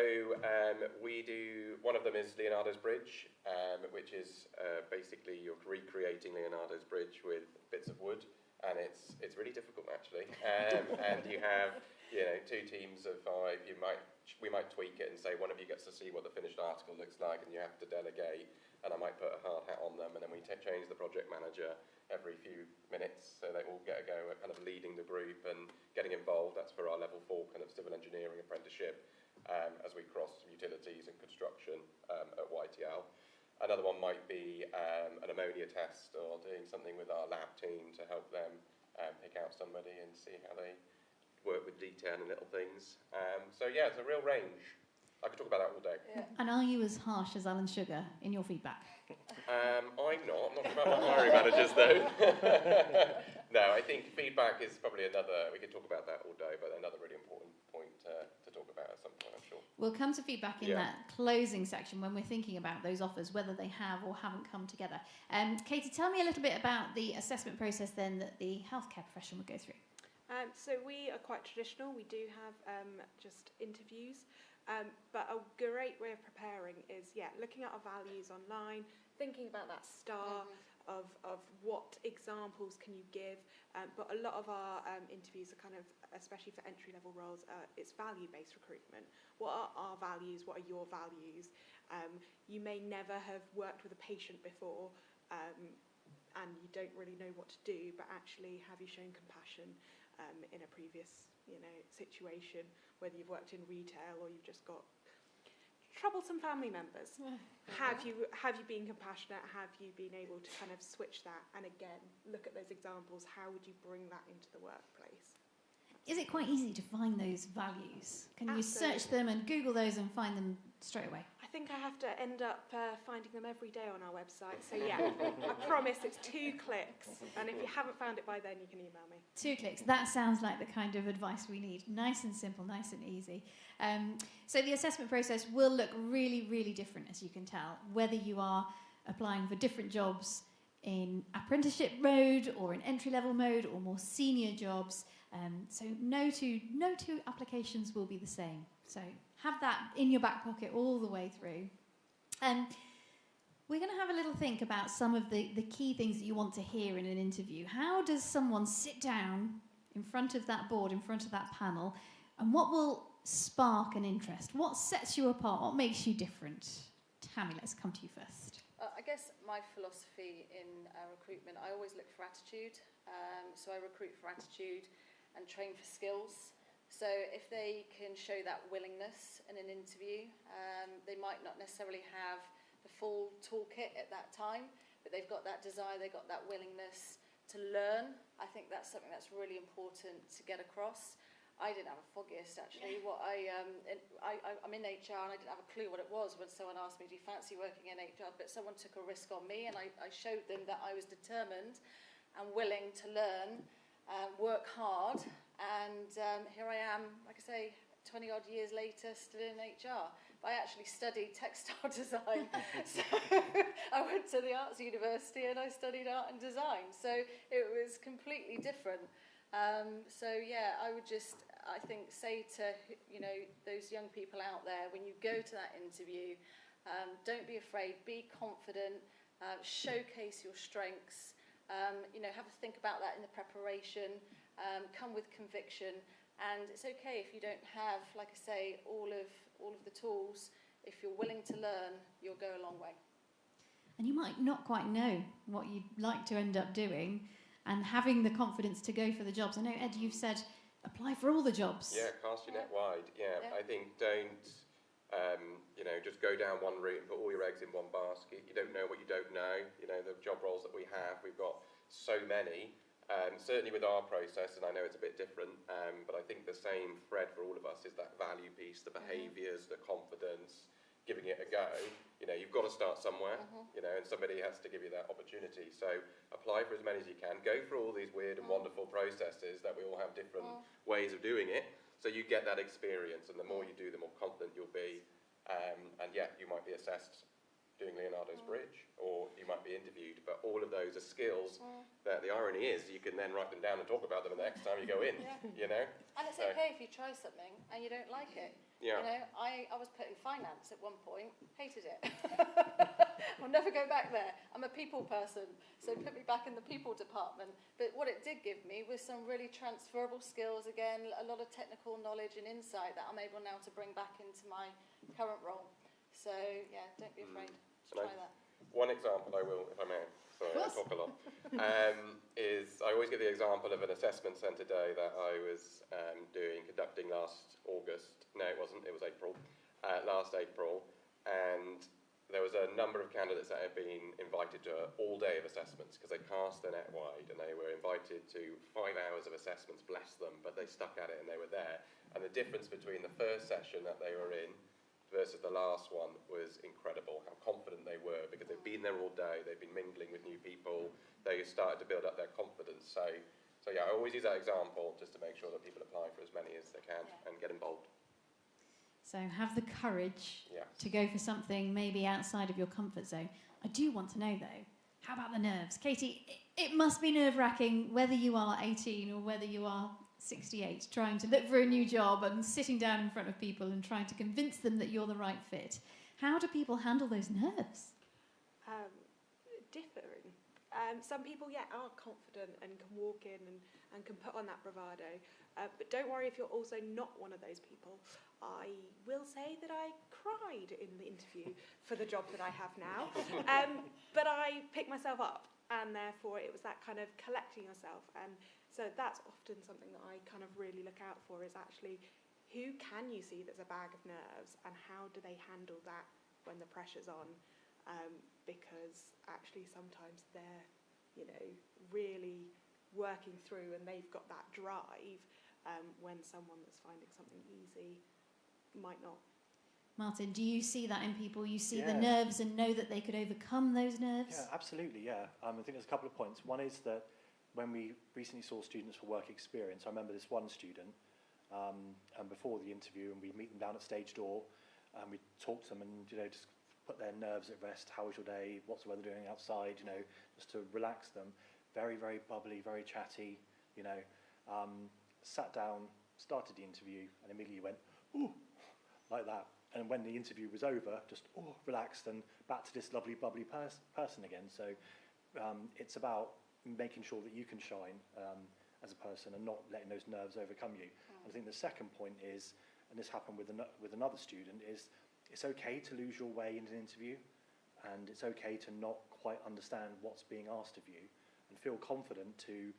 we do, one of them is Leonardo's Bridge, which is basically you're recreating Leonardo's Bridge with bits of wood, and it's really difficult actually. And you have, you know, 2 teams of 5. We might tweak it and say one of you gets to see what the finished article looks like, and you have to delegate. And I might put a hard hat on them, and then we change the project manager every few minutes, so they all get a go at kind of leading the group and getting involved. That's for our level 4 kind of civil engineering apprenticeship as we cross utilities and construction at YTL. Another one might be an ammonia test, or doing something with our lab team to help them pick out somebody and see how they work with D10 and little things. So yeah, it's a real range. I could talk about that all day. Yeah. And are you as harsh as Alan Sugar in your feedback? I'm not about my hiring managers though. No, I think feedback is probably we could talk about that all day, but another really important point to talk about at some point, I'm sure. We'll come to feedback in that closing section when we're thinking about those offers, whether they have or haven't come together. Katy, tell me a little bit about the assessment process then that the healthcare profession would go through. So we are quite traditional. We do have just interviews. But a great way of preparing is, looking at our values online, thinking about that STAR of what examples can you give. But a lot of our interviews are kind of, especially for entry-level roles, it's value-based recruitment. What are our values? What are your values? You may never have worked with a patient before, and you don't really know what to do, but actually have you shown compassion in a previous situation, whether you've worked in retail or you've just got troublesome family members. Have you been compassionate? Have you been able to kind of switch that? And again, look at those examples. How would you bring that into the workplace? Is it quite easy to find those values? Can you Absolutely. search them and Google those and find them straight away? I think I have to end up finding them every day on our website. So yeah, I promise it's 2 clicks. And if you haven't found it by then, you can email me. 2 clicks. That sounds like the kind of advice we need. Nice and simple, nice and easy. So the assessment process will look really, really different, as you can tell, whether you are applying for different jobs in apprenticeship mode or in entry-level mode or more senior jobs. So no two applications will be the same. So have that in your back pocket all the way through. We're going to have a little think about some of the key things that you want to hear in an interview. How does someone sit down in front of that board, in front of that panel, and what will spark an interest? What sets you apart? What makes you different? Tammy, let's come to you first. I guess my philosophy in recruitment, I always look for attitude. So I recruit for attitude and train for skills. So if they can show that willingness in an interview, they might not necessarily have the full toolkit at that time, but they've got that desire, they've got that willingness to learn. I think that's something that's really important to get across. I didn't have a foggiest actually. I'm in HR and I didn't have a clue what it was when someone asked me, do you fancy working in HR? But someone took a risk on me and I showed them that I was determined and willing to learn, work hard, and here I am, like I say, 20 odd years later, still in HR. But I actually studied textile design. So I went to the Arts University and I studied art and design. So it was completely different. So yeah, I would just, I think, say to those young people out there, when you go to that interview, don't be afraid, be confident, showcase your strengths, have a think about that in the preparation, come with conviction, and it's okay if you don't have, like I say, all of the tools. If you're willing to learn, you'll go a long way. And you might not quite know what you'd like to end up doing, and having the confidence to go for the jobs. I know, Ed, you've said apply for all the jobs. Yeah, cast your net wide. Yeah, I think don't, just go down one route and put all your eggs in one basket. You don't know what you don't know. The job roles that we have, we've got so many. Certainly with our process, and I know it's a bit different, but I think the same thread for all of us is that value piece, the behaviours, the confidence, giving it a go. You've got to start somewhere, and somebody has to give you that opportunity. So apply for as many as you can. Go through all these weird and wonderful processes that we all have different ways of doing it. So you get that experience, and the more you do, the more confident you'll be. And you might be assessed doing Leonardo's Bridge, or you might be interviewed, but all of those are skills that the irony is you can then write them down and talk about them the next time you go in, And it's okay if you try something and you don't like it. I was put in finance at one point, hated it. I'll never go back there. I'm a people person, so put me back in the people department. But what it did give me was some really transferable skills, again, a lot of technical knowledge and insight that I'm able now to bring back into my current role. So don't be afraid. Try that. One example I will, if I may, sorry, I talk a lot, is I always give the example of an assessment centre day that I was conducting last August. No, it wasn't, it was April, last April, and there was a number of candidates that had been invited to all day of assessments because they cast their net wide and they were invited to 5 hours of assessments, bless them, but they stuck at it and they were there. And the difference between the first session that they were in versus the last one was incredible, how confident they were because they've been there all day, they've been mingling with new people, they started to build up their confidence. So I always use that example just to make sure that people apply for as many as they can and get involved. So have the courage to go for something maybe outside of your comfort zone. I do want to know though, how about the nerves? Katy, it must be nerve-wracking whether you are 18 or whether you are 68, trying to look for a new job and sitting down in front of people and trying to convince them that you're the right fit. How do people handle those nerves? Differing. Some people, are confident and can walk in and can put on that bravado. But don't worry if you're also not one of those people. I will say that I cried in the interview for the job that I have now. But I picked myself up, and therefore it was that kind of collecting yourself. And so that's often something that I kind of really look out for, is actually who can you see that's a bag of nerves and how do they handle that when the pressure's on? Because actually sometimes they're, really working through and they've got that drive when someone that's finding something easy might not. Martyn, do you see that in people? You see the Yeah. nerves and know that they could overcome those nerves? Yeah, absolutely, yeah. I think there's a couple of points. One is that when we recently saw students for work experience, I remember this one student, and before the interview, and we meet them down at stage door, and we talk to them and, just put their nerves at rest. How was your day? What's the weather doing outside? Just to relax them. Very, very bubbly, very chatty, sat down, started the interview, and immediately went, ooh, like that. And when the interview was over, just relaxed and back to this lovely, bubbly person again. So it's about making sure that you can shine as a person and not letting those nerves overcome you. I think the second point is, and this happened with another student, is it's okay to lose your way in an interview, and it's okay to not quite understand what's being asked of you, and feel confident to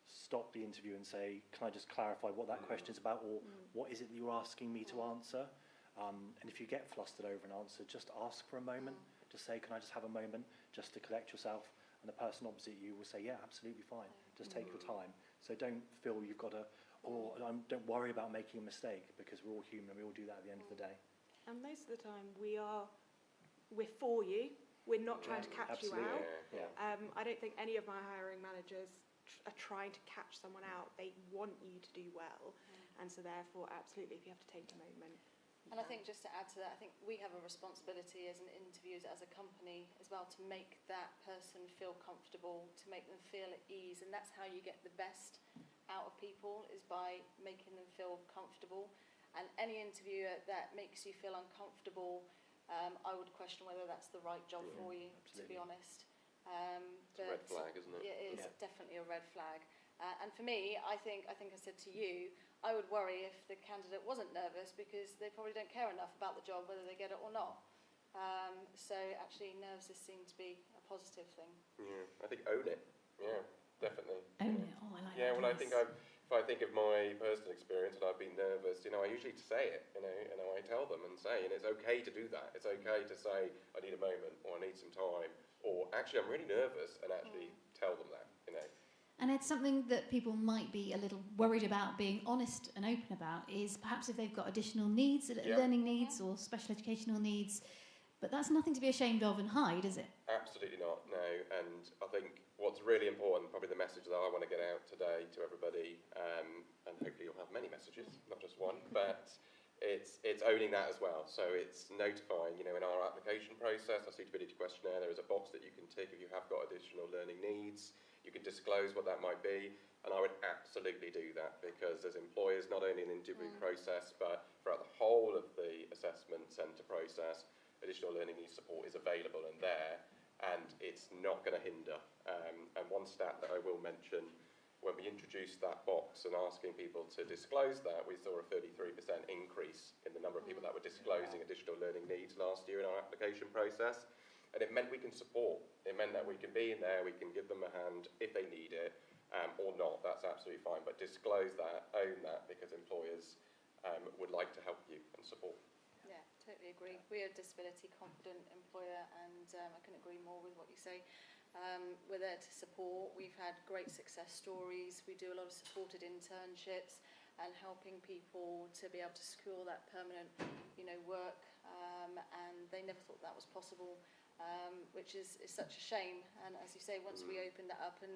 stop the interview and say, can I just clarify what that question is about, or what is it that you're asking me to answer? And if you get flustered over an answer, just ask for a moment. Just say, can I just have a moment just to collect yourself? And the person opposite you will say, yeah, absolutely fine. Just take your time. So don't feel you've got to, don't worry about making a mistake, because we're all human and we all do that at the end of the day. And most of the time we're for you. We're not trying to catch you out. Yeah. I don't think any of my hiring managers are trying to catch someone out. They want you to do well. And so therefore, absolutely, if you have to take a moment. And I think just to add to that, I think we have a responsibility as an interviewer, as a company as well, to make that person feel comfortable, to make them feel at ease. And that's how you get the best out of people, is by making them feel comfortable. And any interviewer that makes you feel uncomfortable, I would question whether that's the right job for you, to be honest. It's a red flag, isn't it? Yeah, it is definitely a red flag. And for me, I think I said to you, I would worry if the candidate wasn't nervous, because they probably don't care enough about the job, whether they get it or not. So actually, nerves seem to be a positive thing. Yeah, I think own it. Yeah, definitely. Own it. Oh, I like that. Yeah, well, phrase. if I think of my personal experience and I've been nervous, I usually say it, I tell them and say, and it's okay to do that. It's okay to say, I need a moment, or I need some time, or actually I'm really nervous, and actually tell them that, And it's something that people might be a little worried about being honest and open about, is perhaps if they've got additional needs, learning needs or special educational needs. But that's nothing to be ashamed of and hide, is it? Absolutely not, no. And I think what's really important, probably the message that I want to get out today to everybody, and hopefully you'll have many messages, not just one, but it's owning that as well. So it's notifying, in our application process, our suitability questionnaire, there is a box that you can tick if you have got additional learning needs. You can disclose what that might be, and I would absolutely do that, because as employers, not only in the interview process, but throughout the whole of the assessment centre process, additional learning needs support is available and there, and it's not going to hinder. And one stat that I will mention, when we introduced that box and asking people to disclose that, we saw a 33% increase in the number of people that were disclosing additional learning needs last year in our application process. And it meant we can support. It meant that we can be in there, we can give them a hand if they need it, or not. That's absolutely fine. But disclose that, own that, because employers would like to help you and support. Yeah, totally agree. We're a disability confident employer, and I couldn't agree more with what you say. We're there to support. We've had great success stories. We do a lot of supported internships and helping people to be able to secure that permanent, work. And they never thought that was possible. Which is such a shame. And as you say, once we opened that up and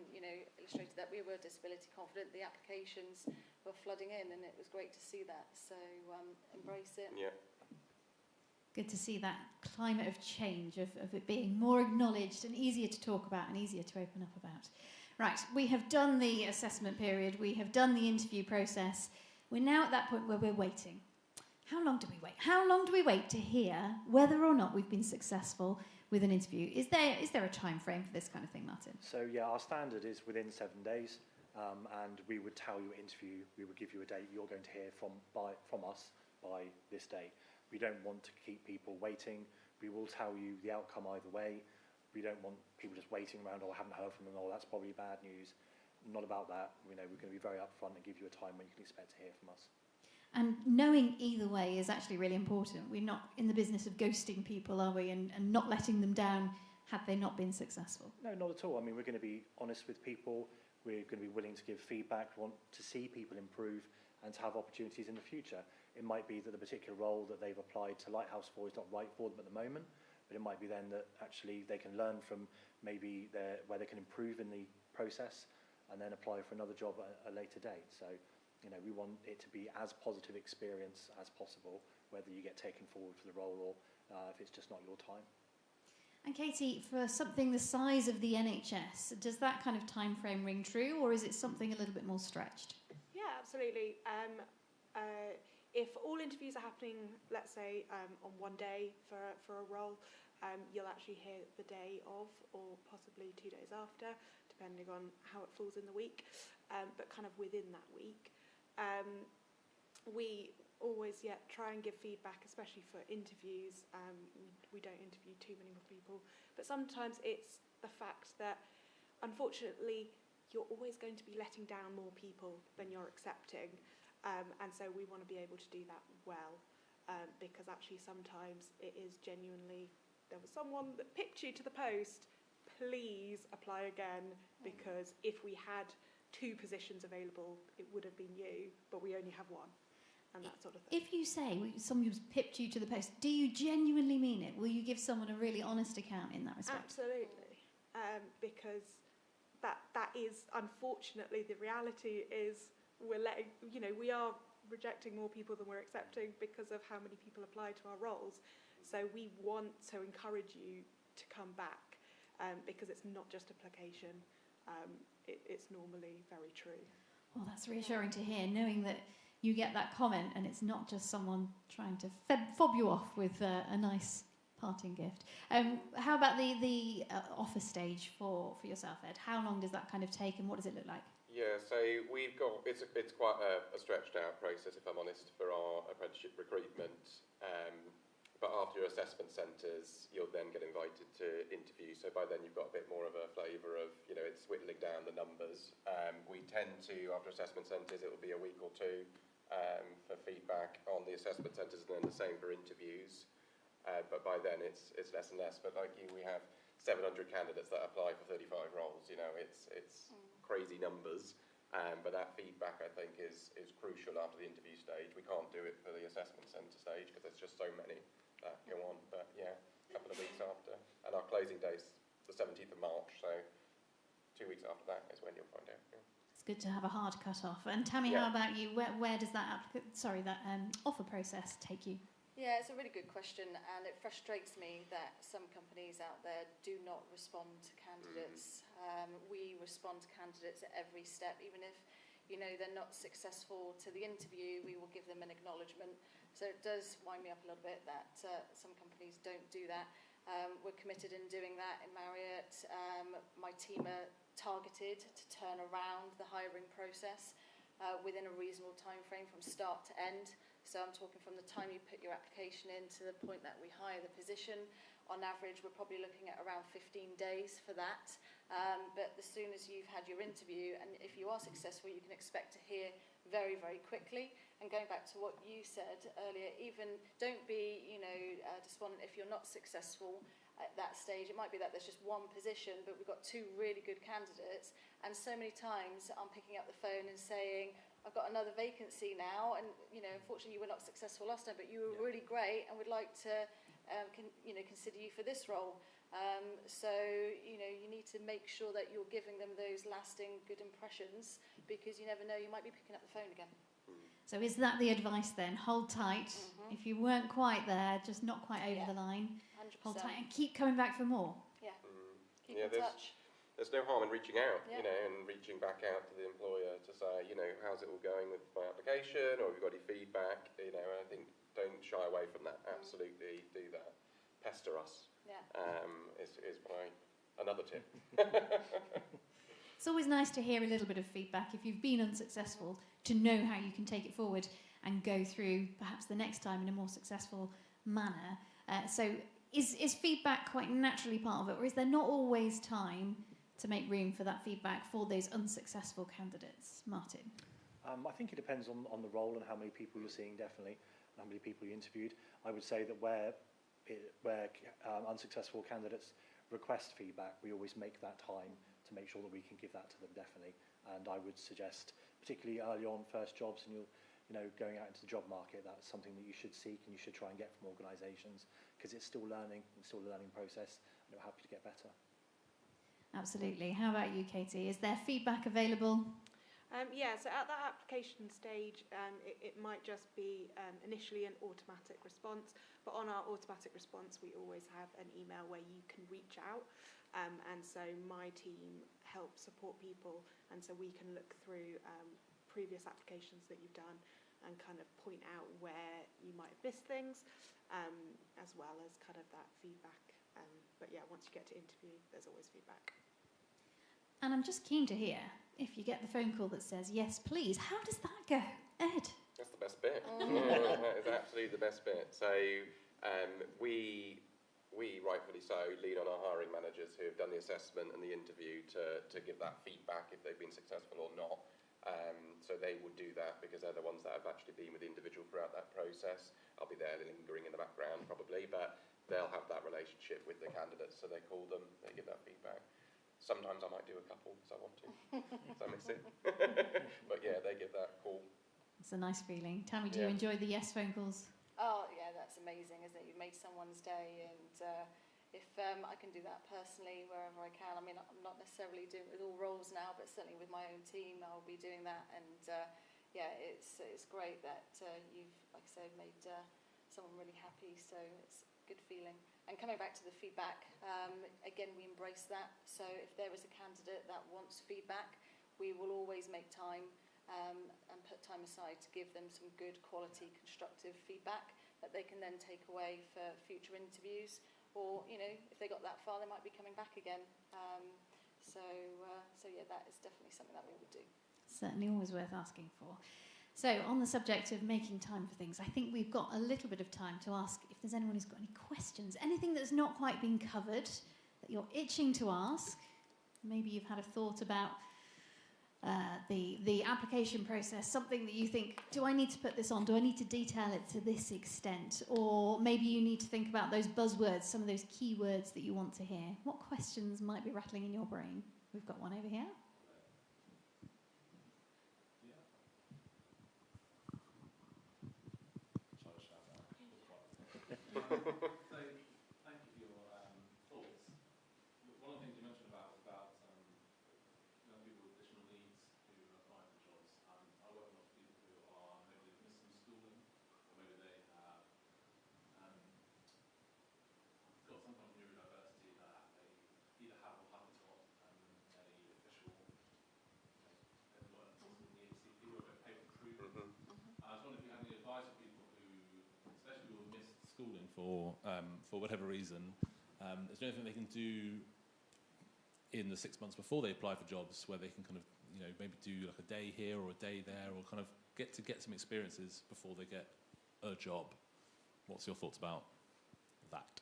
illustrated that we were disability confident, the applications were flooding in, and it was great to see that. So embrace it. Yeah. Good to see that climate of change, of it being more acknowledged and easier to talk about and easier to open up about. Right, we have done the assessment period, we have done the interview process. We're now at that point where we're waiting. How long do we wait? How long do we wait to hear whether or not we've been successful with an interview? Is there a time frame for this kind of thing, Martyn? So our standard is within 7 days, and we would tell you at interview, we would give you a date you're going to hear from us by this date. We don't want to keep people waiting. We will tell you the outcome either way. We don't want people just waiting around, I haven't heard from them, that's probably bad news. Not about that. We're going to be very upfront and give you a time when you can expect to hear from us. And knowing either way is actually really important. We're not in the business of ghosting people, are we, and not letting them down had they not been successful? No, not at all. I mean, we're going to be honest with people. We're going to be willing to give feedback. We want to see people improve and to have opportunities in the future. It might be that the particular role that they've applied to Lighthouse for is not right for them at the moment, but it might be then that actually they can learn from maybe where they can improve in the process and then apply for another job at a later date. So, you know, we want it to be as positive experience as possible, whether you get taken forward for the role or if it's just not your time. And Katy, for something the size of the NHS, does that kind of time frame ring true, or is it something a little bit more stretched? Yeah, absolutely. If all interviews are happening, let's say, on one day for a role, you'll actually hear the day of, or possibly 2 days after, depending on how it falls in the week, but kind of within that week. We always try and give feedback, especially for interviews. We don't interview too many more people, but sometimes it's the fact that, unfortunately, you're always going to be letting down more people than you're accepting, and so we want to be able to do that well, because actually sometimes it is genuinely, there was someone that picked you to the post, please apply again, because if we had 2 positions available, it would have been you, but we only have 1. And that sort of thing. If you say someone's pipped you to the post, do you genuinely mean it? Will you give someone a really honest account in that respect? Absolutely, because that is, unfortunately, the reality is we are rejecting more people than we're accepting because of how many people apply to our roles. So we want to encourage you to come back, because it's not just application. It's normally very true. Well, that's reassuring to hear, knowing that you get that comment and it's not just someone trying to fob you off with a nice parting gift. How about the offer stage for yourself, Ed? How long does that kind of take, and what does it look like? Yeah, so we've got, it's quite a stretched out process, if I'm honest, for our apprenticeship recruitment. But after your assessment centres, you'll then get invited to interview. So by then you've got a bit more of a flavour of, it's whittling down the numbers. We tend to, after assessment centres, it will be a week or 2 for feedback on the assessment centres, and then the same for interviews. But by then it's less and less. But like you, we have 700 candidates that apply for 35 roles. It's crazy numbers. But that feedback, I think, is crucial after the interview stage. We can't do it for the assessment centre stage because there's just so many that go on. But yeah, a couple of weeks after. And our closing date's the 17th of March, so 2 weeks after that is when you'll find out. Yeah. It's good to have a hard cut-off. And Tammy, how about you? Where does that offer process take you? Yeah, it's a really good question, and it frustrates me that some companies out there do not respond to candidates. We respond to candidates at every step, even if they're not successful to the interview, we will give them an acknowledgement. So it does wind me up a little bit that some companies don't do that. We're committed in doing that in Marriott. My team are targeted to turn around the hiring process within a reasonable time frame from start to end. So I'm talking from the time you put your application in to the point that we hire the position. On average, we're probably looking at around 15 days for that. But as soon as you've had your interview, and if you are successful, you can expect to hear very, very quickly. And going back to what you said earlier, even don't be, despondent if you're not successful at that stage. It might be that there's just 1 position, but we've got 2 really good candidates. And so many times I'm picking up the phone and saying, I've got another vacancy now, and unfortunately you were not successful last time, but you were really great, and would like to, consider you for this role. So you need to make sure that you're giving them those lasting good impressions, because you never know, you might be picking up the phone again. So is that the advice then? Hold tight. If you weren't quite there, just not quite over the line, 100%. hold tight and keep coming back for more. Yeah. Keep in touch. There's no harm in reaching out, and reaching back out to the employer to say, how's it all going with my application, or have you got any feedback? And I think don't shy away from that. Absolutely do that. Pester us. Yeah. Is another tip. It's always nice to hear a little bit of feedback if you've been unsuccessful, to know how you can take it forward and go through perhaps the next time in a more successful manner. So is feedback quite naturally part of it, or is there not always time to make room for that feedback for those unsuccessful candidates? Martyn? I think it depends on the role and how many people you're seeing, definitely, and how many people you interviewed. I would say that where unsuccessful candidates request feedback, we always make that time to make sure that we can give that to them, definitely. And I would suggest, particularly early on, first jobs, and going out into the job market, that's something that you should seek and you should try and get from organisations, because it's still learning, it's still a learning process, and it'll help you to get better. Absolutely. How about you, Katy? Is there feedback available? Yeah, so at that application stage, it might just be initially an automatic response, but on our automatic response, we always have an email where you can reach out. And so my team helps support people, and so we can look through previous applications that you've done and kind of point out where you might have missed things, as well as kind of that feedback. But yeah, once you get to interview, there's always feedback. And I'm just keen to hear, if you get the phone call that says, yes, please, how does that go? Ed? That's the best bit. That is absolutely the best bit. So we rightfully so lean on our hiring managers who have done the assessment and the interview to give that feedback if they've been successful or not. So they would do that because they're the ones that have actually been with the individual throughout that process. I'll be there lingering in the background probably, but they'll have that relationship with the candidates, so they call them, they give that feedback. Sometimes I might do a couple because I want to, so I miss it. But yeah, they give that call. It's a nice feeling. Tammy, do you enjoy the yes phone calls? Oh, yeah, that's amazing, isn't it? You've made someone's day, and if I can do that personally wherever I can. I mean, I'm not necessarily doing it with all roles now, but certainly with my own team, I'll be doing that. And yeah, it's great that you've, like I say, made someone really happy. So it's a good feeling. And coming back to the feedback, again, we embrace that. So if there is a candidate that wants feedback, we will always make time and put time aside to give them some good quality constructive feedback that they can then take away for future interviews, or if they got that far, they might be coming back again. So yeah, that is definitely something that we would do. Certainly always worth asking for. So on the subject of making time for things, I think we've got a little bit of time to ask if there's anyone who's got any questions, anything that's not quite been covered that you're itching to ask. Maybe you've had a thought about the application process, something that you think, do I need to put this on? Do I need to detail it to this extent? Or maybe you need to think about those buzzwords, some of those keywords that you want to hear. What questions might be rattling in your brain? We've got one over here. So, thank you for your thoughts. One of the things you mentioned about was about young people with additional needs who are applying for jobs. I work with lots of people who are maybe they've missed some schooling, or maybe they have got some kind of neurodiversity that they either have or haven't got a official, they've got some sort of EHCP or a paper proof. I was wondering if you had any advice for people who, especially who have missed schooling for whatever reason, is there anything they can do in the 6 months before they apply for jobs where they can kind of, maybe do like a day here or a day there, or kind of get some experiences before they get a job? What's your thoughts about that?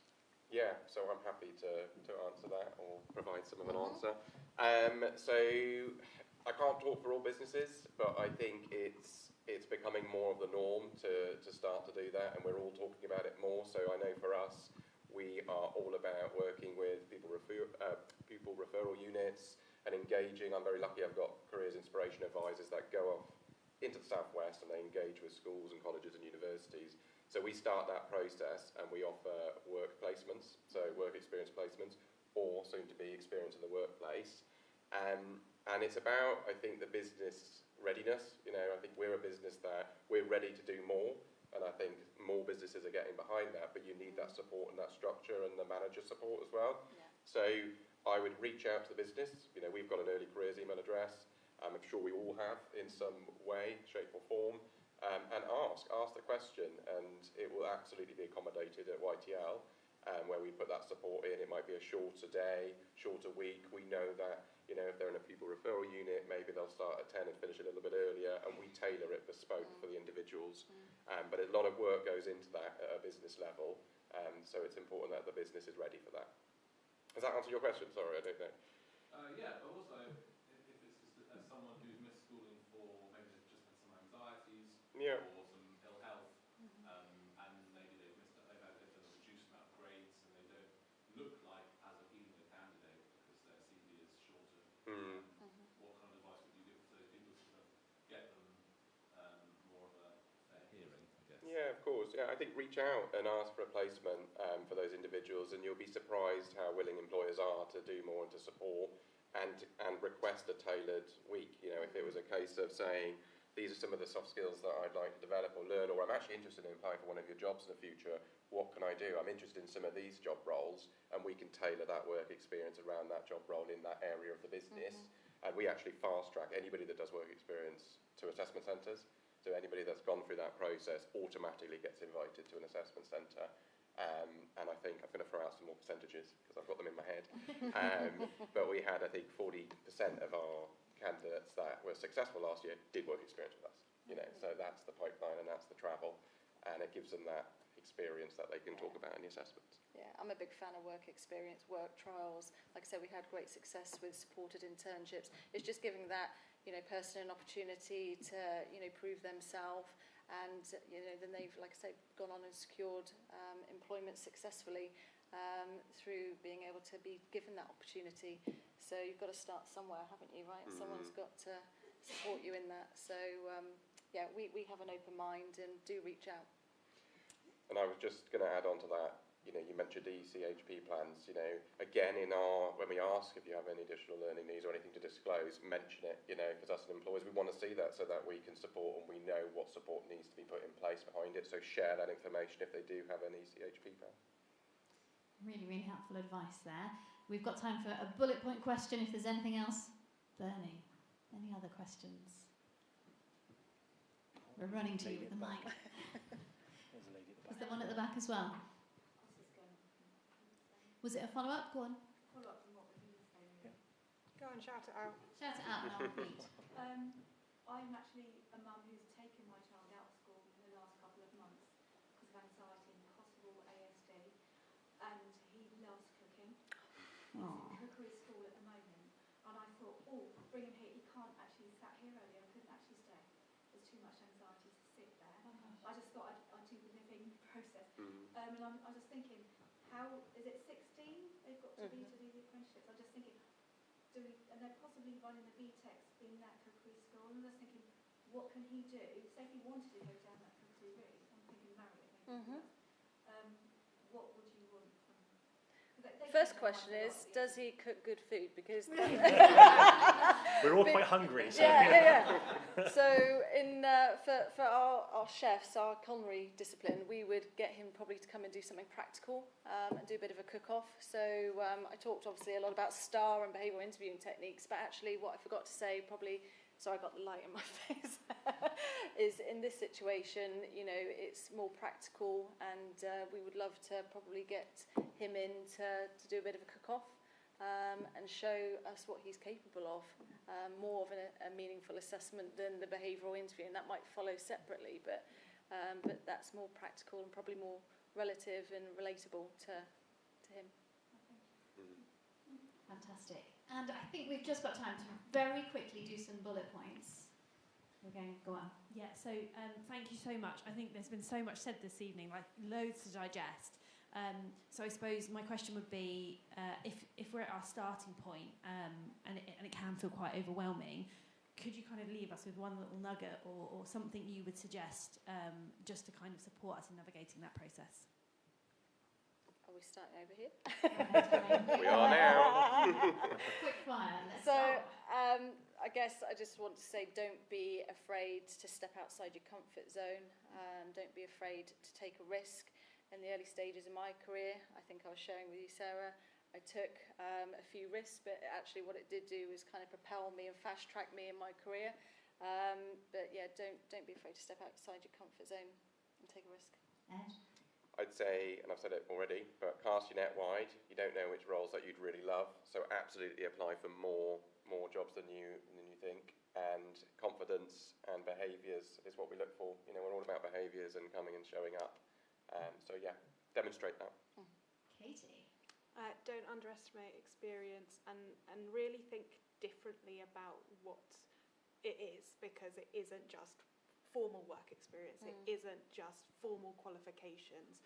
Yeah, so I'm happy to answer that or provide some of an answer. So I can't talk for all businesses, but I think it's becoming more of the norm to start to do that, and we're all talking about it more. So I know for us, we are all about working with pupil referral units and engaging. I'm very lucky I've got careers inspiration advisors that go off into the southwest and they engage with schools and colleges and universities. So we start that process and we offer work placements, so work experience placements, or soon to be experience in the workplace. And it's about, I think, the business readiness. I think we're a business that we're ready to do more, and I think more businesses are getting behind that, but you need that support and that structure and the manager support as well. Yeah. So I would reach out to the business. We've got an early careers email address. I'm sure we all have in some way, shape or form, and ask the question, and it will absolutely be accommodated at YTL, where we put that support in. It might be a shorter day, shorter week. We know that if they're in a pupil referral unit, maybe they'll start at 10 and finish a little bit earlier, and we tailor it bespoke for the individuals. But a lot of work goes into that at a business level, so it's important that the business is ready for that. Does that answer your question? Sorry, I don't know. Yeah, but also, if it's just as someone who's missed schooling for, maybe they've just had some anxieties Yeah. or some ill health, and maybe they've done a reduced amount of grades, and they don't look like as appealing a candidate because their CV is shorter. What kind of advice would you give to those people to sort of get them more of a course. Yeah, I think reach out and ask for a placement for those individuals, and you'll be surprised how willing employers are to do more and to support and request a tailored week. You know, if it was a case of saying, these are some of the soft skills that I'd like to develop or learn, or I'm actually interested in applying for one of your jobs in the future, what can I do? I'm interested in some of these job roles, and we can tailor that work experience around that job role in that area of the business. And we actually fast track anybody that does work experience to assessment centres. So anybody that's gone through that process automatically gets invited to an assessment centre. And I think I'm going to throw out some more percentages because I've got them in my head. But we had, I think, 40% of our candidates that were successful last year did work experience with us. You know, so that's the pipeline and that's the travel, and it gives them that experience that they can talk about in the assessments. Yeah, I'm a big fan of work experience, work trials. Like I said, we had great success with supported internships. It's just giving that, you know, person an opportunity to, you know, prove themselves, and, you know, then they've, like I say, gone on and secured employment successfully through being able to be given that opportunity. So you've got to start somewhere, haven't you, right? Someone's got to support you in that. So, yeah, we have an open mind and do reach out. And I was just going to add on to that, you know, you mentioned ECHP plans, you know, again, when we ask if you have any additional learning needs or anything to disclose, mention it, you know, because us as employers, we want to see that so that we can support and we know what support needs to be put in place behind it. So share that information if they do have an ECHP plan. Really, really helpful advice there. We've got time for a bullet point question if there's anything else burning. Any other questions? We're running to you with the mic. Is there one at the back as well? Was it a follow-up? Go on. Follow-up from what we were saying. Yeah. Go on, shout it out. Shout it out and I'll repeat. I'm actually a mum who's taken my child out of school in the last couple of months because of anxiety and possible ASD, and he loves cooking. He's in cookery school at the moment, and I thought, oh, bring him here. He can't actually sat here earlier. I couldn't actually stay. There's too much anxiety to sit there. I just thought I'd do the living process. And I was just thinking, how is it 16? They've got to be to do the apprenticeships. I'm just thinking, and they're possibly running the BTECs in that cookery school. And I'm just thinking, what can he do? Say if he wanted to go down that cookery route, I'm thinking Marriott. What would you want from? First question is, does he cook good food? Because we're all quite hungry. So. Yeah. So for our chefs, our culinary discipline, we would get him probably to come and do something practical and do a bit of a cook-off. So I talked obviously a lot about STAR and behavioural interviewing techniques, but actually what I forgot to say probably, sorry I got the light in my face, is in this situation, you know, it's more practical, and we would love to probably get him in to do a bit of a cook-off and show us what he's capable of. More of a meaningful assessment than the behavioural interview, and that might follow separately, but that's more practical and probably more relative and relatable to him. Fantastic. And I think we've just got time to very quickly do some bullet points. We're going to go on. Yeah, so thank you so much. I think there's been so much said this evening, like loads to digest. So I suppose my question would be, if we're at our starting point and it can feel quite overwhelming, could you kind of leave us with one little nugget or something you would suggest just to kind of support us in navigating that process? Are we starting over here? We are now. Quick fire. So I guess I just want to say, don't be afraid to step outside your comfort zone. Don't be afraid to take a risk. In the early stages of my career, I think I was sharing with you, Sarah, I took a few risks, but actually what it did do was kind of propel me and fast track me in my career. But yeah, don't be afraid to step outside your comfort zone and take a risk. Ed? I'd say, and I've said it already, but cast your net wide. You don't know which roles that you'd really love, so absolutely apply for more jobs than you think. And confidence and behaviours is what we look for. You know, we're all about behaviours and coming and showing up. So yeah, demonstrate that. Katy? Don't underestimate experience and really think differently about what it is, because it isn't just formal work experience, it isn't just formal qualifications.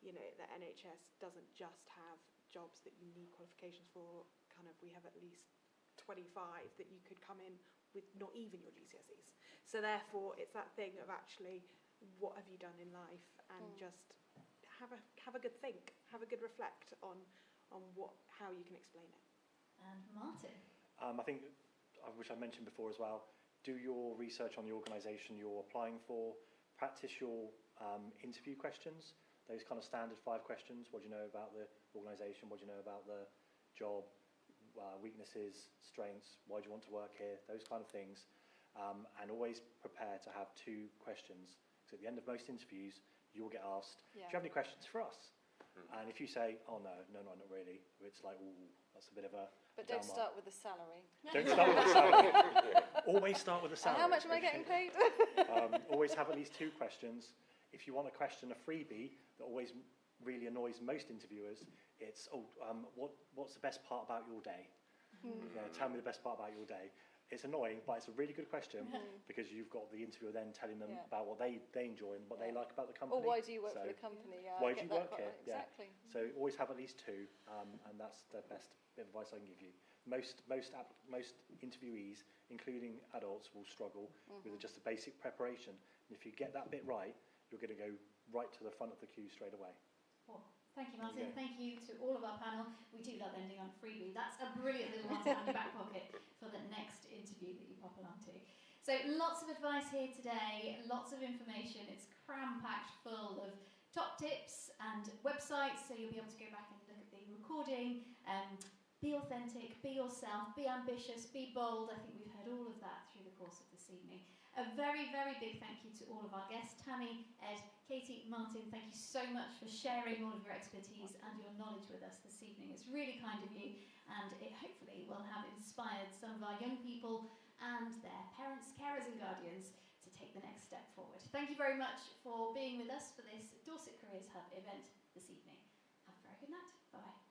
You know, the NHS doesn't just have jobs that you need qualifications for. Kind of, we have at least 25 that you could come in with not even your GCSEs. So therefore, it's that thing of actually what have you done in life, and just have a good think, have a good reflect on how you can explain it. And Martyn? I think, which I mentioned before as well, do your research on the organisation you're applying for, practice your interview questions, those kind of standard 5 questions. What do you know about the organisation? What do you know about the job? Weaknesses, strengths, why do you want to work here? Those kind of things. And always prepare to have 2 questions. So at the end of most interviews, you'll get asked, do you have any questions for us? And if you say, oh no, not really, it's like, ooh, that's a bit of a... But don't start with the salary. Don't start with the salary. Always start with the salary. How much am I getting paid? Always have at least 2 questions. If you want a question, a freebie, that always really annoys most interviewers, it's, what's the best part about your day? Tell me the best part about your day. It's annoying, but it's a really good question because you've got the interviewer then telling them about what they enjoy and what they like about the company. Or why do you work for the company? Why do you work here? Exactly. So always have at least 2, and that's the best bit of advice I can give you. Most interviewees, including adults, will struggle with just a basic preparation. And if you get that bit right, you're going to go right to the front of the queue straight away. Well, thank you, Martyn. Thank you to all of our panel. We do love ending on a freebie. That's a brilliant little one to have in your back pocket for the next interview that you pop along to. So lots of advice here today, lots of information. It's cram-packed full of top tips and websites, so you'll be able to go back and look at the recording. Be authentic, be yourself, be ambitious, be bold. I think we've heard all of that through the course of this evening. A very, very big thank you to all of our guests, Tammy, Ed, Katy, Martyn. Thank you so much for sharing all of your expertise and your knowledge with us this evening. It's really kind of you, and it hopefully will have inspired some of our young people and their parents, carers and guardians to take the next step forward. Thank you very much for being with us for this Dorset Careers Hub event this evening. Have a very good night. Bye-bye.